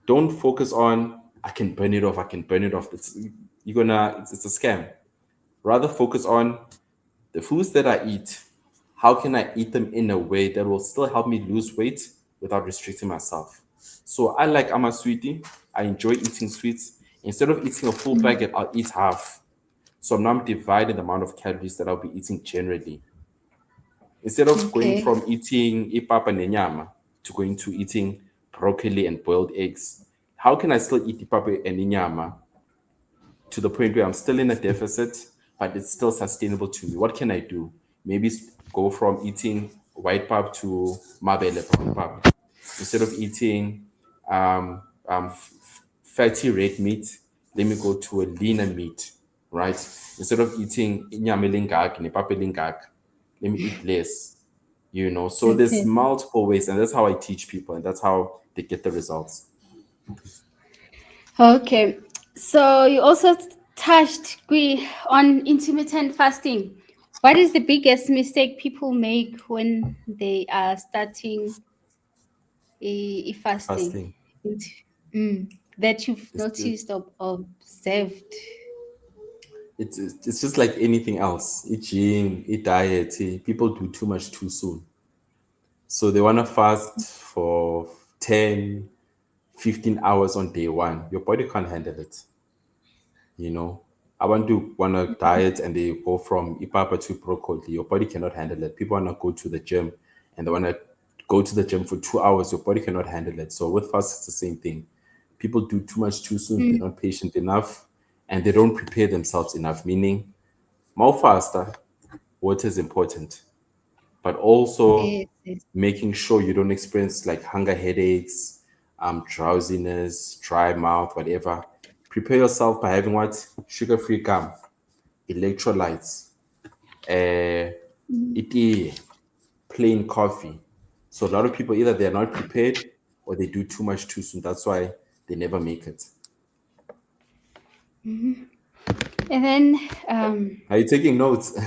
don't focus on, I can burn it off, I can burn it off. It's a scam. Rather focus on the foods that I eat. How can I eat them in a way that will still help me lose weight without restricting myself? So I like I'm a sweetie. I enjoy eating sweets. Instead of eating a full Mm, packet, I'll eat half. So now I'm dividing the amount of calories that I'll be eating generally. Instead of going okay. from eating ipapa nenyama to going to eating broccoli and boiled eggs, how can I still eat ipapa and inyama to the point where I'm still in a deficit, but it's still sustainable to me? What can I do? Maybe go from eating white pap to mabele brown pap. Instead of eating um, fatty red meat, let me go to a leaner meat, right? Instead of eating inyama elingaka nepapa elingaka, let me eat less, So there's Okay. multiple ways, and that's how I teach people, and that's how they get the results. Okay. So you also touched on intermittent fasting. What is the biggest mistake people make when they are starting a fasting? Fasting. Int- that you've It's, noticed or observed? it's just like anything else. Eating, eat diet. People do too much too soon. So they want to fast for 10, 15 hours on day one. Your body can't handle it. you know I want to diet and they go from ipapa to broccoli. Your body cannot handle it. People want to go to the gym and they want to go to the gym for 2 hours. Your body cannot handle it. So with fast, it's the same thing. People do too much too soon. They're Mm, not patient enough and they don't prepare themselves enough, meaning more faster, water is important. but also Yes, yes. making sure you don't experience like hunger headaches, drowsiness, dry mouth, whatever. Prepare yourself by having what? Sugar-free gum, electrolytes, tea, plain coffee. So a lot of people either they're not prepared or they do too much too soon. That's why they never make it. And then Are you taking notes?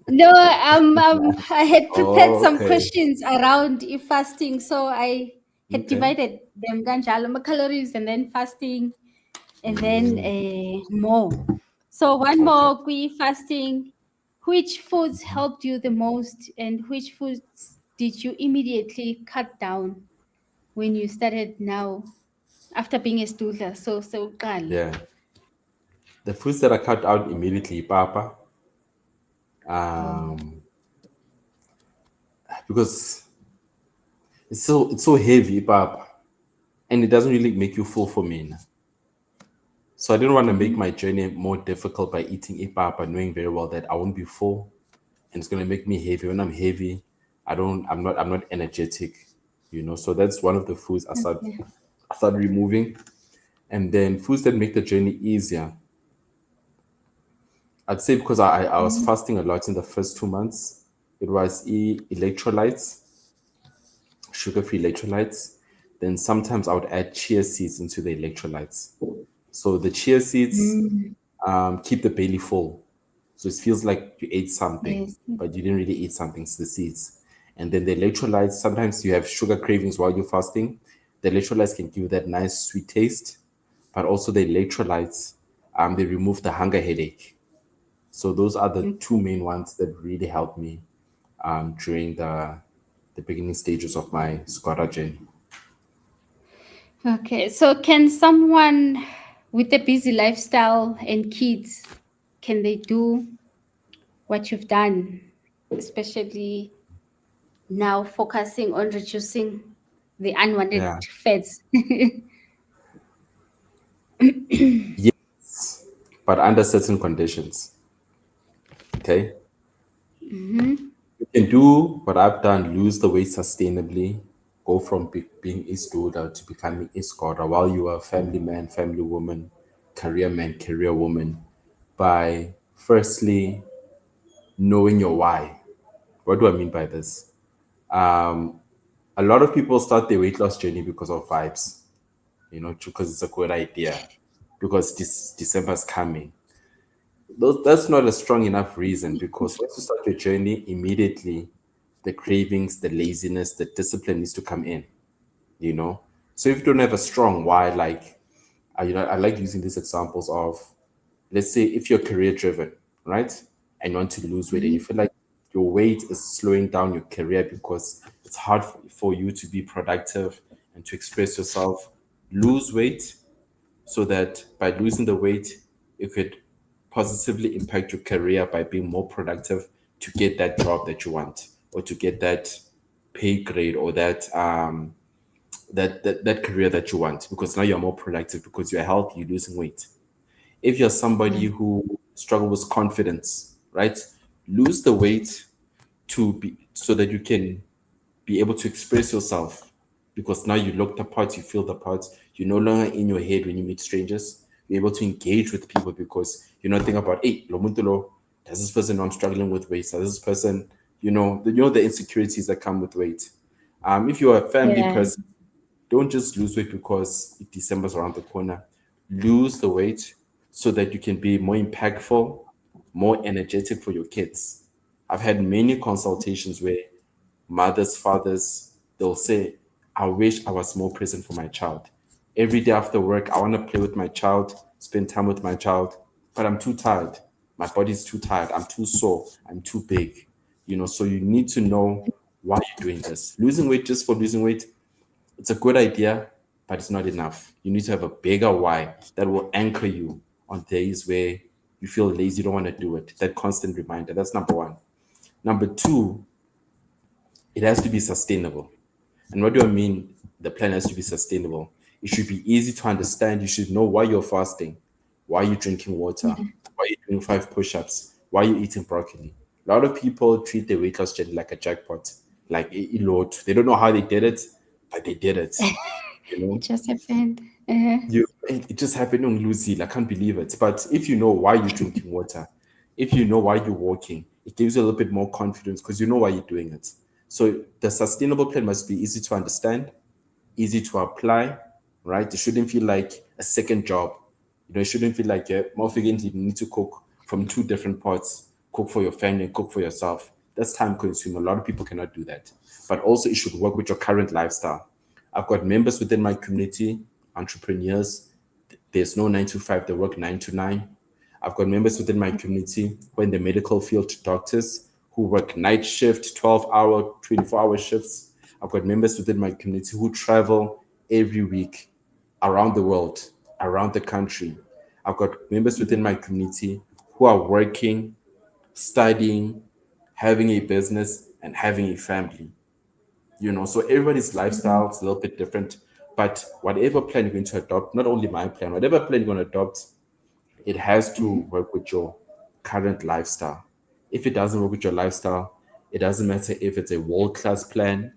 no, I had prepared Oh, some okay. questions around if fasting, so I had Okay. divided them kanjalo, calories and then fasting, and then more. So one Okay. more fasting. Which foods helped you the most, and which foods did you immediately cut down when you started now after being a Sdudla? So qala. Yeah. The foods that I cut out immediately, Papa, Oh. because it's so heavy, Papa, and it doesn't really make you full for me. So I didn't want to make my journey more difficult by eating ipapa, knowing very well that I won't be full and it's gonna make me heavy. When I'm heavy, I'm not energetic, So that's one of the foods Okay. I started removing. And then foods that make the journey easier. I'd say because I was Mhm. fasting a lot in the first 2 months, it was electrolytes, sugar-free electrolytes. Then sometimes I would add chia seeds into the electrolytes. So the chia seeds Mm. keep the belly full. So it feels like you ate something, Yes. but you didn't really eat something. It's the seeds. And then the electrolytes, sometimes you have sugar cravings while you're fasting. The electrolytes can give you that nice sweet taste, but also the electrolytes, they remove the hunger headache. So those are the two Okay. main ones that really helped me during the beginning stages of my Sgora journey. Okay. So can someone with a busy lifestyle and kids, can they do what you've done, especially now focusing on reducing the unwanted Yeah. fats? Yes, but under certain conditions. Okay. You can do what I've done, lose the weight sustainably, go from being a student to becoming a scholar while you are a family man, family woman, career man, career woman, by firstly knowing your why. What do I mean by this? A lot of people start their weight loss journey because of vibes, because it's a good idea, because this December's coming. That's not a strong enough reason because once you start your journey, immediately the cravings, the laziness, the discipline needs to come in. So if you don't have a strong why, like, I like using these examples of, let's say, if you're career driven, right, and you want to lose weight and you feel like your weight is slowing down your career because it's hard for you to be productive and to express yourself, lose weight so that by losing the weight, you could positively impact your career by being more productive to get that job that you want or to get that pay grade or that career that you want because now you're more productive because you're healthy, you're losing weight. If you're somebody Yeah. who struggles with confidence, right? Lose the weight to be so that you can be able to express yourself because now you look the part, you feel the part, you're no longer in your head when you meet strangers. You're able to engage with people because you're not thinking about, hey, lo muntu lo, does this person know I'm struggling with weight? Does this person, the insecurities that come with weight. If you're a family Yeah. person, don't just lose weight because December's around the corner. Lose the weight so that you can be more impactful, more energetic for your kids. I've had many consultations where mothers, fathers, they'll say, I wish I was more present for my child. Every day after work, I want to play with my child, spend time with my child, but I'm too tired. My body's too tired. I'm too sore. I'm too big. So you need to know why you're doing this. Losing weight just for losing weight, it's a good idea, but it's not enough. You need to have a bigger why that will anchor you on days where you feel lazy, you don't want to do it. That constant reminder. That's number one. Number two, it has to be sustainable. And what do I mean? The plan has to be sustainable. It should be easy to understand. You should know why you're fasting, why you're drinking water, why you're doing 5 push ups, why you're eating broccoli. A lot of people treat their weight loss journey like a jackpot, like a lot. They don't know how they did it, but they did it. You It know, just happened. it just happened on Lucy. I can't believe it. But if you know why you're drinking water, if you know why you're walking, it gives you a little bit more confidence because you know why you're doing it. So the sustainable plan must be easy to understand, easy to apply, right? It shouldn't feel like a second job. It shouldn't feel like more frequently you need to cook from two different pots, cook for your family and cook for yourself. That's time consuming. A lot of people cannot do that. But also it should work with your current lifestyle. I've got members within my community, entrepreneurs. There's no 9 to 5, they work 9 to 9. I've got members within my community who are in the medical field, doctors who work night shift, 12-hour, 24-hour shifts. I've got members within my community who travel every week around the world, around the country. I've got members within my community who are working, studying, having a business, and having a family. So everybody's lifestyle is a little bit different. But whatever plan you're going to adopt, not only my plan, whatever plan you're going to adopt, it has to work with your current lifestyle. If it doesn't work with your lifestyle, it doesn't matter if it's a world-class plan,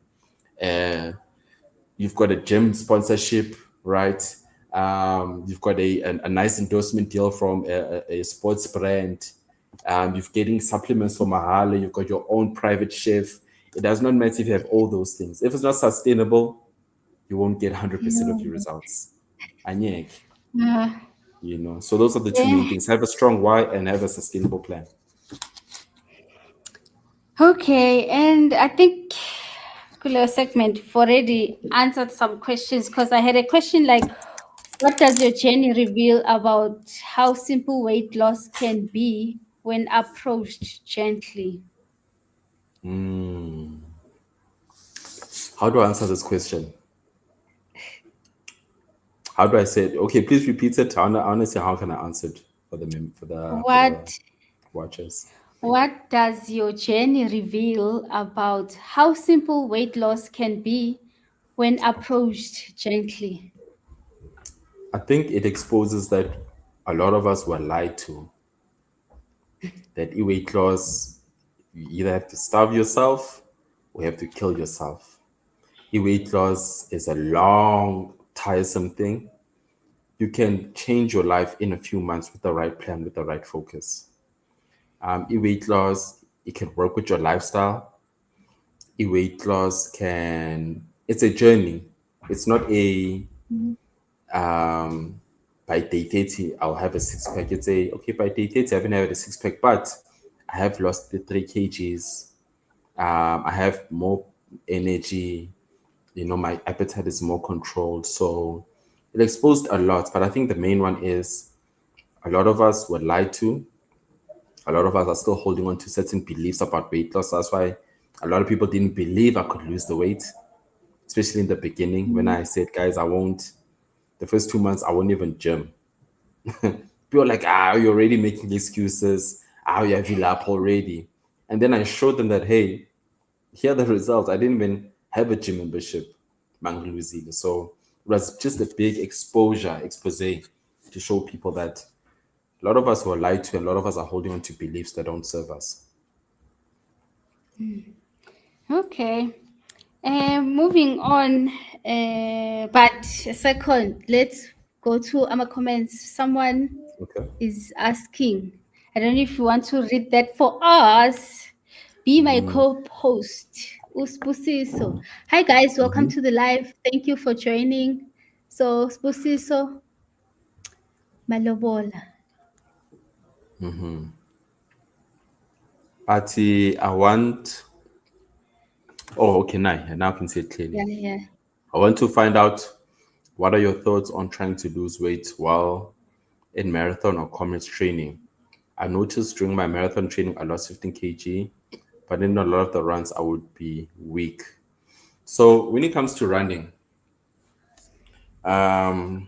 uh, you've got a gym sponsorship, right? You've got a nice endorsement deal from a sports brand. You're getting supplements from Mahalo. You've got your own private chef. It does not matter if you have all those things. If it's not sustainable, you won't get 100% of your results. Anyek, Uh, So those are the two main yeah. things. Have a strong why and have a sustainable plan. Okay, and I think Kulo segment you've already answered some questions because I had a question like, what does your journey reveal about how simple weight loss can be when approached gently? How do I answer this question? How do I say it? Okay, please repeat it. I want to say how can I answer it for the What watchers. what does your journey reveal about how simple weight loss can be when approached gently? I think it exposes that a lot of us were lied to. That weight loss, you either have to starve yourself or you have to kill yourself. Weight loss is a long, tiresome thing. You can change your life in a few months with the right plan, with the right focus. Weight loss, it can work with your lifestyle. Weight loss it's a journey. It's not a by day 30 I'll have a six pack. It's a okay, by day 30 I haven't had a six pack, but I have lost the 3 kgs. I have more energy. My appetite is more controlled. So it exposed a lot, but I think the main one is a lot of us were lied to. A lot of us are still holding on to certain beliefs about weight loss. That's why a lot of people didn't believe I could lose the weight, especially in the beginning when I said, guys, I won't. The first 2 months, I won't even gym. People are like, you're already making excuses. You have up already. And then I showed them that, hey, here are the results. I didn't even have a gym membership, Manguluzile. So it was just a big expose to show people that a lot of us were lied to, and a lot of us are holding on to beliefs that don't serve us. Okay. Moving on, but a second, let's go to our comments. Someone Okay. is asking, I don't know if you want to read that for us. Be my co-host, Uspusiso. Hi guys, welcome to the live. Thank you for joining. So Spusiso, Malobola. Ati, I want. Oh, okay, now I can see it clearly. Yeah. I want to find out what are your thoughts on trying to lose weight while in marathon or commerce training. I noticed during my marathon training I lost 15 kg, but in a lot of the runs I would be weak. So when it comes to running, um,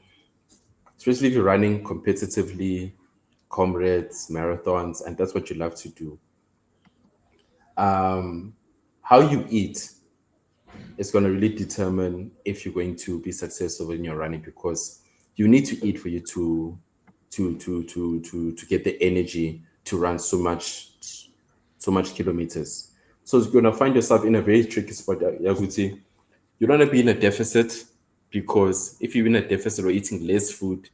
especially if you're running competitively, comrades, marathons, and that's what you love to do, how you eat is going to really determine if you're going to be successful in your running, because you need to eat for you to get the energy to run so much, so much kilometers. So you're gonna find yourself in a very tricky spot, Yaguti. You don't want to be in a deficit, because if you're in a deficit or eating less food,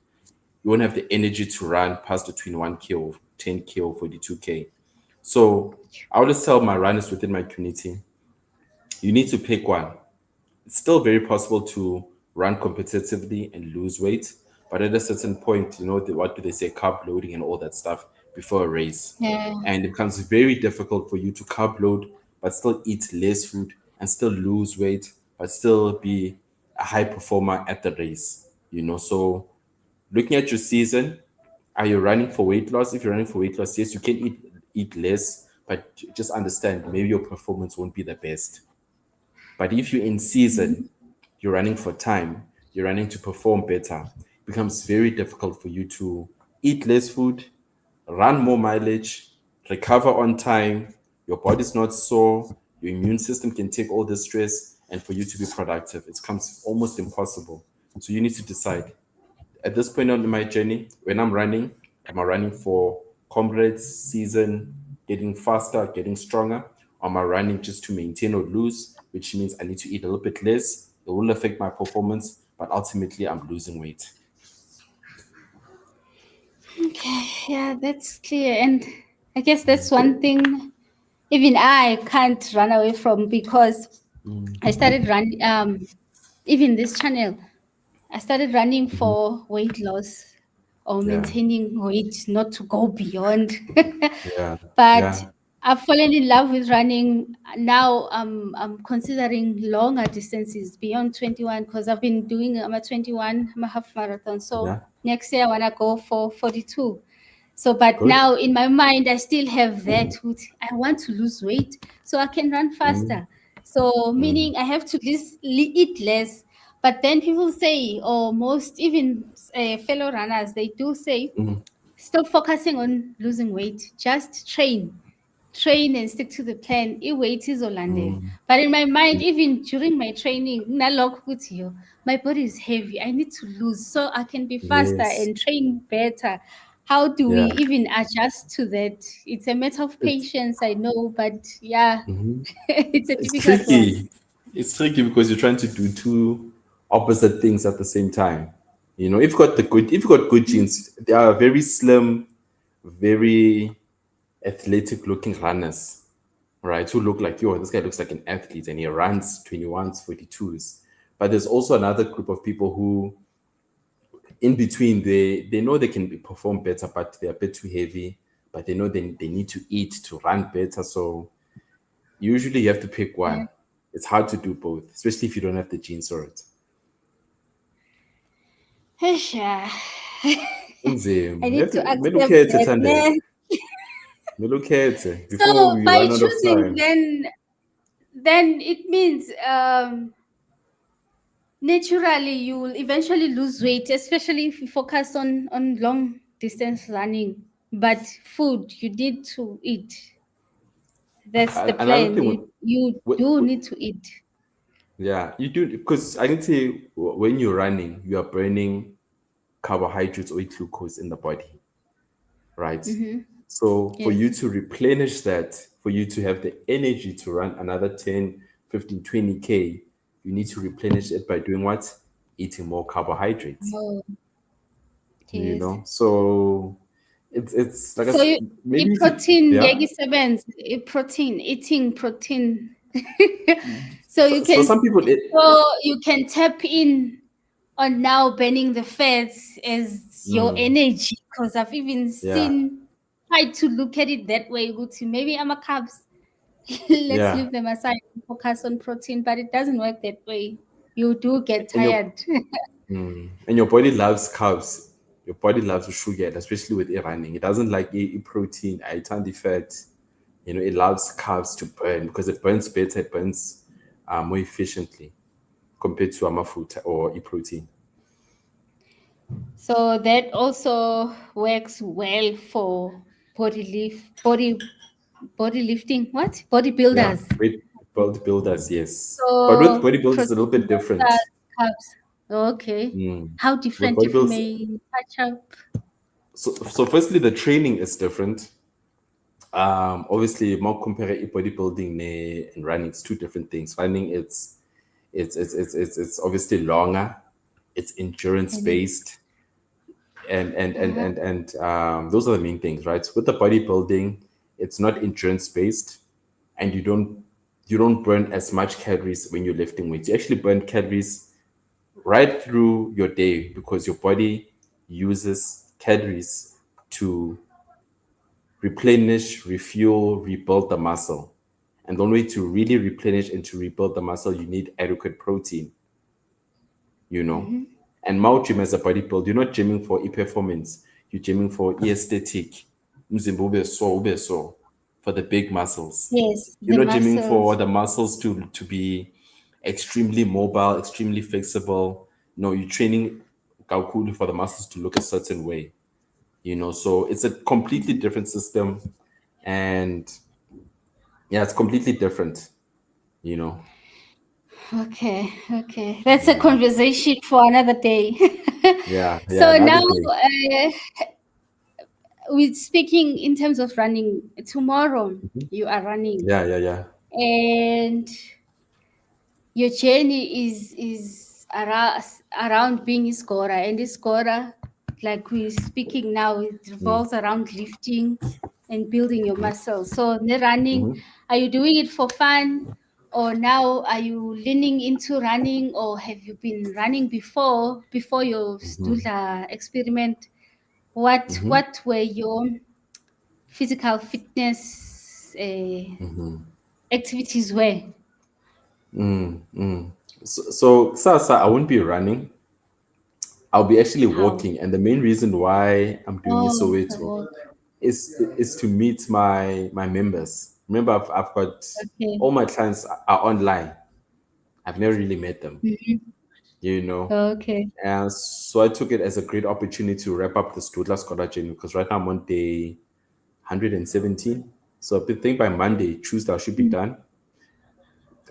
you won't have the energy to run past the 21K or 10K or 42K. So I always tell my runners within my community, you need to pick one. It's still very possible to run competitively and lose weight, but at a certain point, what do they say, carb loading and all that stuff before a race. Yeah. And it becomes very difficult for you to carb load, but still eat less food and still lose weight, but still be a high performer at the race. So looking at your season, are you running for weight loss? If you're running for weight loss, yes, you can eat less, but just understand maybe your performance won't be the best. But if you're in season, you're running for time, you're running to perform better, it becomes very difficult for you to eat less food, run more mileage, recover on time, your body's not sore, your immune system can take all the stress, and for you to be productive, it becomes almost impossible. So you need to decide at this point on my journey, when I'm running, am I running for comrades, season, getting faster, getting stronger? Or am I running just to maintain or lose, which means I need to eat a little bit less? It will affect my performance, but ultimately I'm losing weight. Okay, yeah, that's clear. And I guess that's one thing even I can't run away from, because I started running, even this channel, I started running for weight loss or Yeah, maintaining weight, not to go beyond. yeah, But yeah, I've fallen in love with running. Now I'm considering longer distances beyond 21, because I've been doing, I'm a 21, I'm a half marathon. So yeah. next year I want to go for 42. So, but Good. now in my mind, I still have that I want to lose weight so I can run Mm, faster. So, mm, meaning I have to eat less. But then people say, or most even fellow runners, they do say, mm, stop focusing on losing weight, just train and stick to the plan. Weight is Orlando. mm. But in my mind, even during my training, nalokho ukuthi yo, my body is heavy. I need to lose so I can be faster Yes. and train better. How do we Yeah. even adjust to that? It's a matter of It's patience, I know, but yeah, mhm. it's a It's difficult one. tricky. It's tricky because you're trying to do two opposite things at the same time. If you've got good genes, they are very slim, very athletic looking runners, right? Who look like, yo, this guy looks like an athlete and he runs 21s, 42s. But there's also another group of people who, in between, they know they can perform better, but they're a bit too heavy. But they know they need to eat to run better. So usually you have to pick Yeah. one. It's hard to do both, especially if you don't have the genes for it. Yeah. I Kunzima. You need have to to accept melukhethe that, Thandeka. man. Melukhethe before So we by run out of choosing, time. then it means naturally you will eventually lose weight, especially if you focus on long distance running. But food you need to eat. That's the Another plan. thing, You do need to eat. yeah, you do, because I can say when you're running, you are burning carbohydrates or glucose in the body, right? So for you Yes. to replenish that, for you to have the energy to run another 10, 15, 20K, you need to replenish it by doing what? Eating more carbohydrates, Oh, yes. So it's like So you maybe eat if you, protein, yeah. Yegi sevens, eating protein. So you For can some people, tap in on now burning the fats as your energy, because I've even yeah, tried to look at it that way. Guti, maybe I'm a carbs. Let's yeah, leave them aside and focus on protein, but it doesn't work that way. You do get and your tired. and your body loves carbs. Your body loves sugar, especially with running. It doesn't like protein. I turn the fat. It loves carbs to burn because it burns better. It burns more efficiently compared to amafuta or protein. So that also works well for body lifting. What? Yeah, Bodybuilders. with bodybuilders, yes. But with So bodybuilders, it's a little protein bit different. versus carbs. Okay. How With different, if you bodybuilders, may touch up? so firstly, the training is different. Obviously more compare bodybuilding and running, it's two different things. Running, it's obviously longer, it's endurance Mhm. based, Uh-huh. and those are the main things, right? With the bodybuilding, it's not endurance based, and you don't burn as much calories when you're lifting weights. You actually burn calories right through your day because your body uses calories to replenish, refuel, rebuild the muscle. And the only way to really replenish and to rebuild the muscle, you need adequate protein, you know. Mhm. And now gym as a bodybuilder, you're not gymming for e-performance, you're gymming for aesthetic. Umzimba ube so, for the big muscles. Yes, You're the not gymming for muscles. the muscles to be extremely mobile, extremely flexible. No, you're training kaukulu for the muscles to look a certain way, you know. So it's a completely different system. And yeah, it's completely different, you know. Okay, okay. That's a conversation for another day. Yeah, yeah, So now, another day. with speaking in terms of running, tomorrow you are running, Yeah, yeah, yeah. and your journey is around being a scorer, and a scorer, like we're speaking now, it revolves around lifting and building your muscles. So the running, are you doing it for fun, or now are you leaning into running, or have you been running before your Sdudla experiment? What were your physical fitness activities were? So Sasa, I won't be running. I'll be actually How? walking, and the main reason why I'm doing Oh, Soweto oh, is to meet my members. Remember, I've got okay. all my clients are online. I've never really met them, Mhm. you know. Okay. And so I took it as a great opportunity to wrap up the Sdudla Sgora Journey because right now I'm on day 117. So I think by Monday, Tuesday, I should be Mm. done.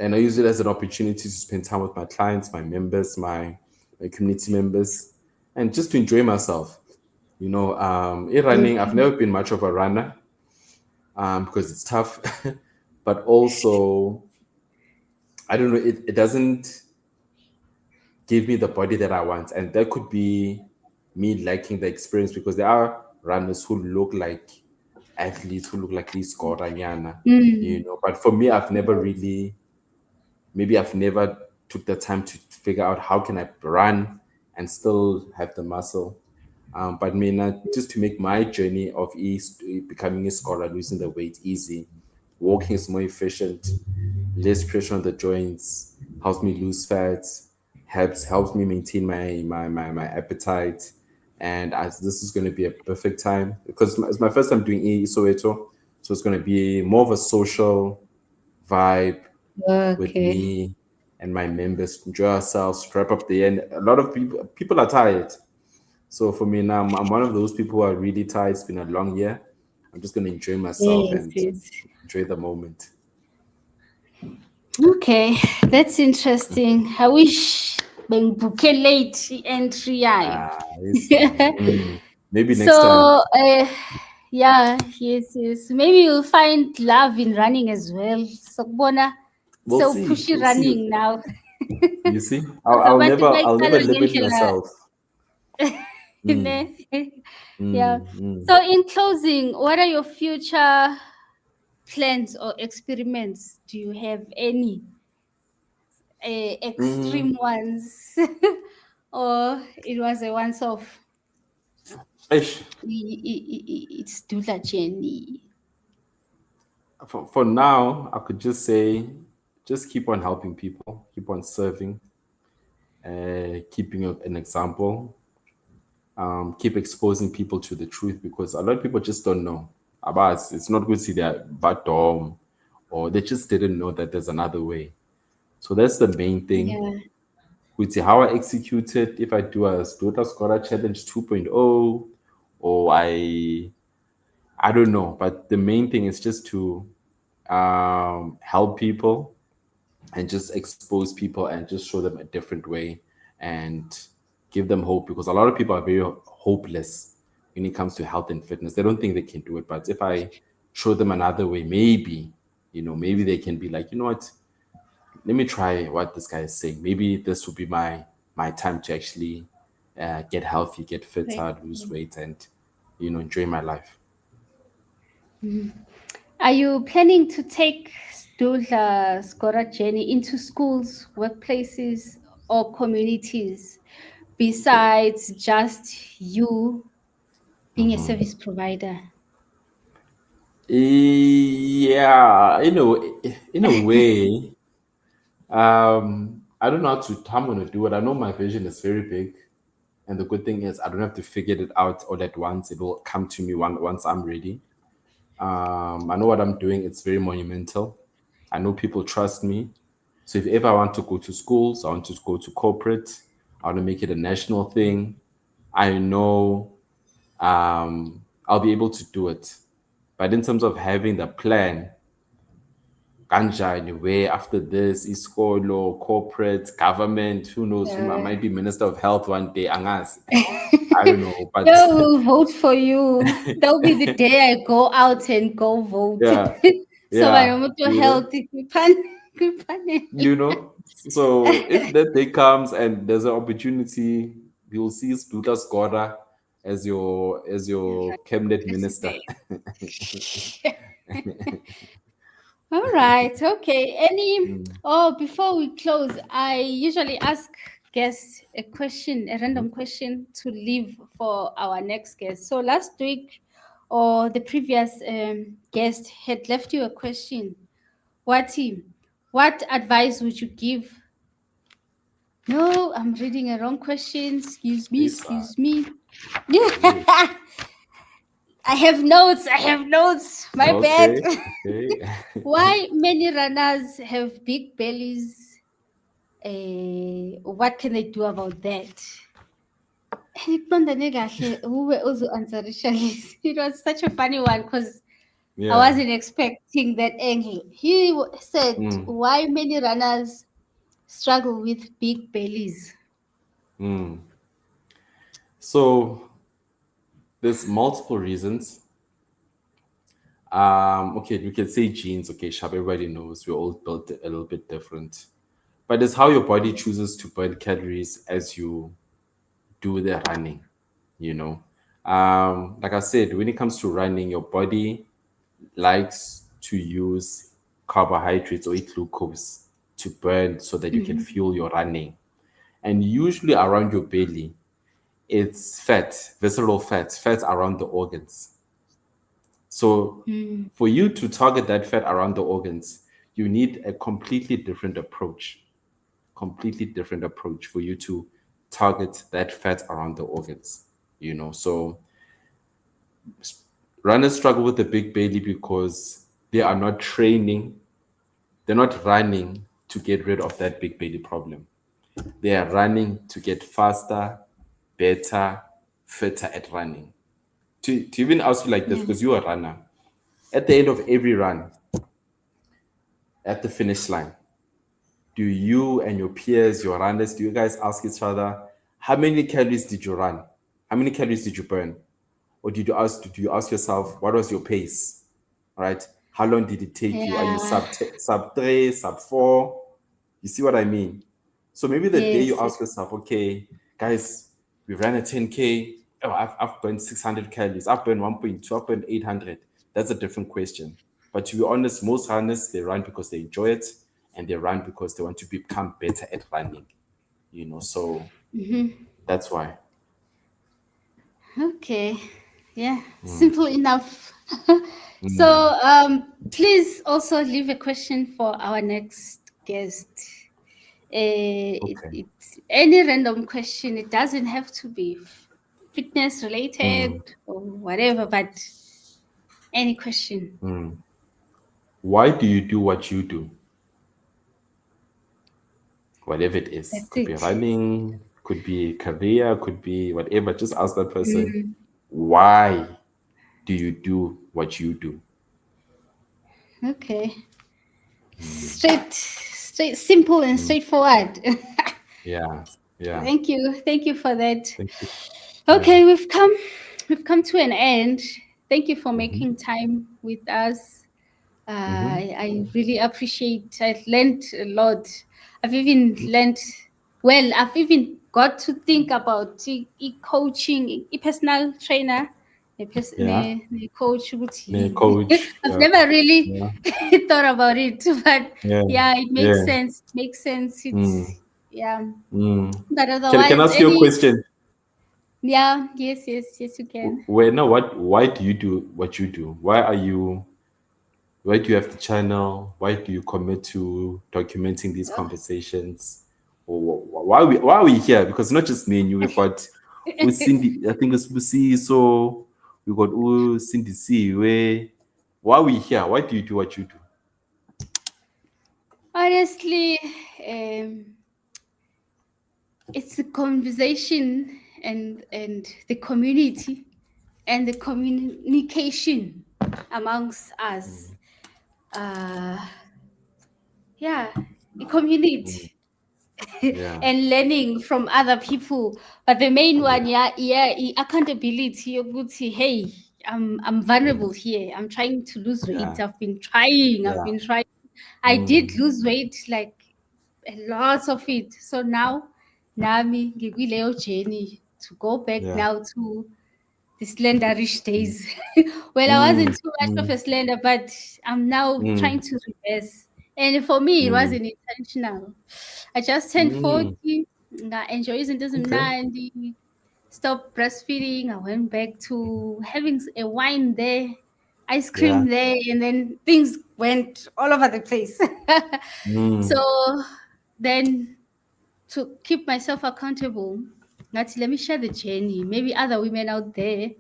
And I use it as an opportunity to spend time with my clients, my members, my community members, and just to enjoy myself. You know, in running, I've Okay. never been much of a runner because it's tough, but also I don't know, it doesn't give me the body that I want, and that could be me lacking the experience because there are runners who look like athletes who look like these Goranyana, you Mm. know. But for me, I've never took the time to figure out how can I run and still have the muscle. But me not just to make my journey of becoming a scholar, losing the weight easy. Walking is more efficient, less pressure on the joints, helps me lose fat, helps me maintain my appetite. And as this is going to be a perfect time because it's my first time doing Soweto, so it's going to be more of a social vibe with Okay. me and my members, enjoy ourselves, wrap up the end. A lot of people are tired. So for me now, I'm one of those people who are really tired. It's been a long year. I'm just gonna enjoy myself Yes, and yes. enjoy the moment. Okay, that's interesting. I wish bengibuke late entry yayo. Maybe next time. So, yeah, yes, yes. Maybe you'll find love in running as well. So, bona, We'll so see. pushy We'll see. running now. You see, Because abantu I'll never bayiqala limit ngendlela myself. ne. Yeah. So, in closing, what are your future plans or experiments? Do you have any extreme ones, or it was a once off? Ish. It's Sdudla Journey. For now, I could just say, just keep on helping people, keep on serving, keeping an example, keep exposing people to the truth because a lot of people just don't know about us. It's not good to see their bad dom, or they just didn't know that there's another way. So that's the main thing. Yeah. With how I execute it, if I do a Sdudla Sgora Challenge 2.0, or I don't know, but the main thing is just to help people and just expose people and just show them a different way and give them hope because a lot of people are very hopeless when it comes to health and fitness. They don't think they can do it. But if I show them another way. Maybe, maybe they can be like, you know what, let me try what this guy is saying. Maybe this will be my time to actually get healthy, get Right. fitter, lose weight, and enjoy my life. Are you planning to take Sdudla Sgora Journey into schools, workplaces, or communities besides just you being a service provider? Yeah, in a way, I don't know how I'm gonna do it. I know my vision is very big, and the good thing is I don't have to figure it out all at once. It will come to me once I'm ready. I know what I'm doing. It's very monumental. I know people trust me. So if ever I want to go to schools, I want to go to corporate, I want to make it a national thing, I know I'll be able to do it. But in terms of having the plan, kanjani, where after this, iskolo, corporate, government, who knows, who Uh, might be Minister of Health one day, angas. I don't know, but I will vote for you. That'll be the day I go out and go vote. yeah, So my yeah, mom to health. you know. So if that day comes and there's an opportunity, you'll see Sdudla Sgora as your cabinet minister. President. All right. Okay. Oh, before we close, I usually ask guests a question, a random question to leave for our next guest. So last week, or the previous guest had left you a question. What advice would you give? No, I'm reading a wrong question. Excuse me. Lisa, Excuse me. yeah. I have notes. I have notes. My bad. Okay, okay. Why many runners have big bellies? What can they do about that? Ngiqondane kahle ube uzo-answerisha lesi. It was such a funny one because I Yeah. wasn't expecting that angle. He said, Mm, why many runners struggle with big bellies? mm. So there's multiple reasons. Okay, we can say genes. Okay, sharp. Everybody knows we're all built a little bit different, but it's how your body chooses to burn calories as you do the running. You know, like I said, when it comes to running, your body likes to use carbohydrates or eat glucose to burn so that you can Mhm. fuel your running. And usually around your belly, it's fat, visceral fat around the organs. So Mm. for you to target that fat around the organs, you need a completely different approach for you to target that fat around the organs. So runners struggle with the big belly because they are not training, they're not running to get rid of that big belly problem. They are running to get faster, better, fitter at running. To even ask you like this, Yeah. because you're a runner, at the end of every run, at the finish line, do you and your peers, your runners, do you guys ask each other, how many calories did you run? How many calories did you burn? Or do you ask yourself, what was your pace? Right? How long did it take you? Are you Yeah. sub 3, sub 4? You see what I mean? So maybe the day you Yes. ask yourself, okay, guys, we ran a 10K. Oh, I've burned 600 calories. I've burned 1.2. I've burned 800. That's a different question. But to be honest, most runners, they run because they enjoy it and they run because they want to become better at running. So that's why. Okay. Yeah. Simple enough. So Mm, please also leave a question for our next guest. okay. It's any random question. It doesn't have to be fitness related Mm, or whatever, but any question. mm. Why do you do what you do? Whatever it is. That's Could be it. running, could be career, could be whatever. Just ask that person, Mm, why do you do what you do? okay. Straight, simple and Mm, straightforward. yeah, yeah. Thank you. Thank you for that. Thank you. Yeah. Okay, we've come to an end. thank you for making time with us. I really appreciate. I learned a lot. I've even learned. Well, I've even got to think about coaching, personal trainer, Yeah. coach. Coach. I've Yeah. never really Yeah. thought about it, but Yeah. yeah, it makes Yeah. sense. It makes sense. Mm. It's yeah, Mm. but Can I otherwise, ask you a any question? yeah, yes, you can. Where no, why do you do what you do? Why do you have the channel? Why do you commit to documenting these conversations? Or why are we here? Because not just me and you, we've got Cindy, I think it's Busi, so we got Cindy C. Why are we here? Why do you do what you do? Honestly, um, it's the conversation and the community and the communication amongst us. Uh, yeah, the community Yeah, and learning from other people. But the main one, accountability. Hey, I'm vulnerable here. I'm trying to lose weight. yeah, I've been trying. I've yeah. been trying. I did lose weight, like a lot of it. So now, Nami, ngikuleyo journey to go back Yeah. now to the slenderish days. Well, I wasn't too much of a slender, but I'm now trying to reverse. And for me, it wasn't intentional. I just turned 40. Enjoy izinto Okay. ezimnandi. Stopped breastfeeding. I went back to having a wine there, ice Yeah. cream there, and then things went all over the place. So then to keep myself accountable, let me share the journey. Maybe other women out there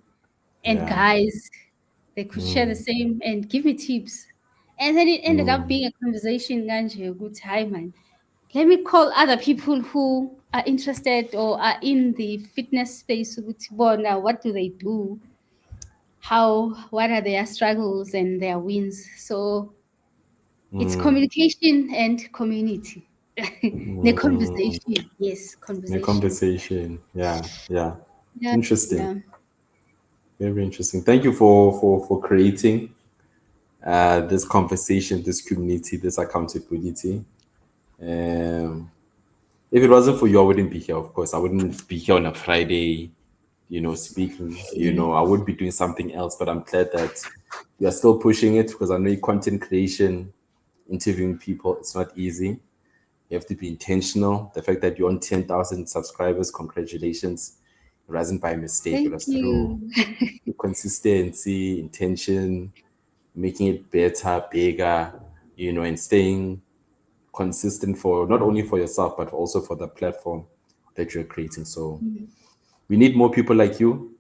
and Yeah. guys, they could share the same and give me tips. And then it ended up being a conversation, Ganje, a good time, man. Let me call other people who are interested or are in the fitness space. Now, what do they do? What are their struggles and their wins? So it's communication and community. The conversation, yes, The conversation. conversation. Yeah. Yeah. Yeah, Interesting. yeah. Very interesting. Thank you for creating this conversation, this community, this accountability. Um, if it wasn't for you, I wouldn't be here. Of course, I wouldn't be here on a Friday, speaking. I would be doing something else. But I'm glad that you are still pushing it because I know content creation, interviewing people, it's not easy. You have to be intentional. The fact that you're on 10,000 subscribers, congratulations. It wasn't by mistake. It Thank was through you. consistency, intention, making it better, bigger, and staying consistent for not only for yourself, but also for the platform that you're creating. So we need more people like you.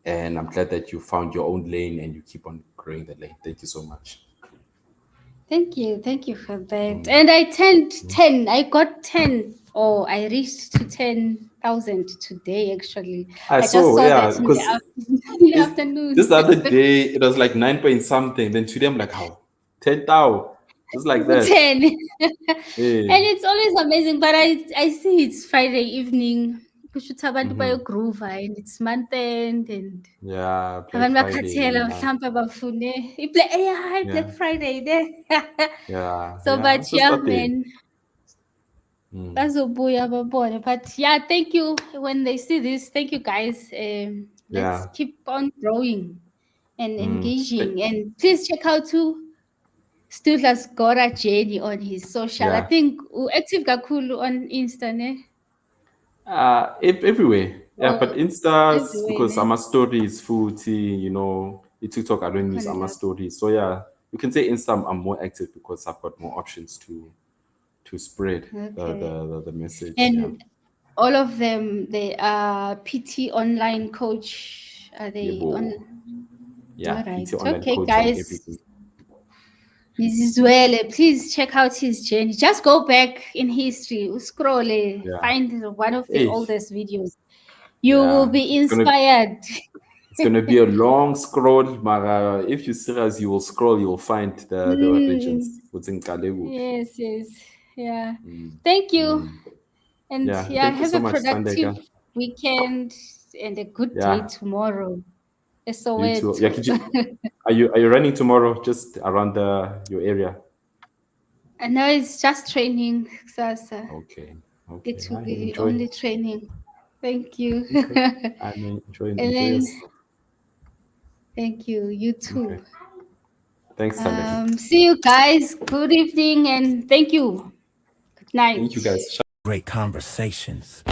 And I'm glad that you found your own lane and you keep on growing the lane. Thank you so much. Thank you for that. And I turned 10. I got 10. Oh, I reached to 10,000 today, actually. I I just saw, saw yeah, that in the because in the it's just afternoon. the other day it was like 9 point something. Then today I'm like, how? 10,000. Just like that. 10. And Yeah. it's always amazing, but I see it's Friday evening. Kushuthi abantu bayogroove and it's month end and Yeah, Black abantu Friday. bakhathele Yeah. mhlawumbe bafune Black Yeah. Friday there. Yeah. So, Yeah. but I'm so yeah, starting. man, bazobuya babone. But yeah, thank you when they see this. Thank you, guys. Let's Yeah. keep on growing and Eh, engaging. And please check out to Sdudla Sgora Journey on his social. I Yeah. think active kakulu on Insta, ne? Everywhere. Yeah, but Or Insta's everywhere, because ne? Ama stories, footy, the TikTok I don't use Khona Ama lapho. stories. So yeah, you can say Insta I'm more active because I've got more options to spread Okay. the message. Yeah. And all of them, they are PT online coach. Are they on? Yebo. Yeah, All right. PT online Okay, coaching, guys. everything. This is well. Please check out his journey. Just go back in history, scroll, Yeah. find one of the Hey, oldest videos. You will yeah. be It's gonna inspired. it's gonna be a long scroll, Mara. If you're serious, you will scroll, you'll find the origins. Mm, What's in Kalebu. yes. Yeah. Thank you. And Yeah. yeah, Thank you have so a much, productive Sandeka. weekend and a good day Yeah. tomorrow. You too. Soweto. Yeah, are you running tomorrow? Just around your area? And now it's just training. Okay. It will I be enjoy. only training. Thank you. Okay. I mean, enjoy And enjoy then, yourself. thank you. You too. Okay. Thanks, Tande. See you guys. Good evening and thank you. Good night. Thank you, guys. Great conversations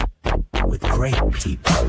with great people.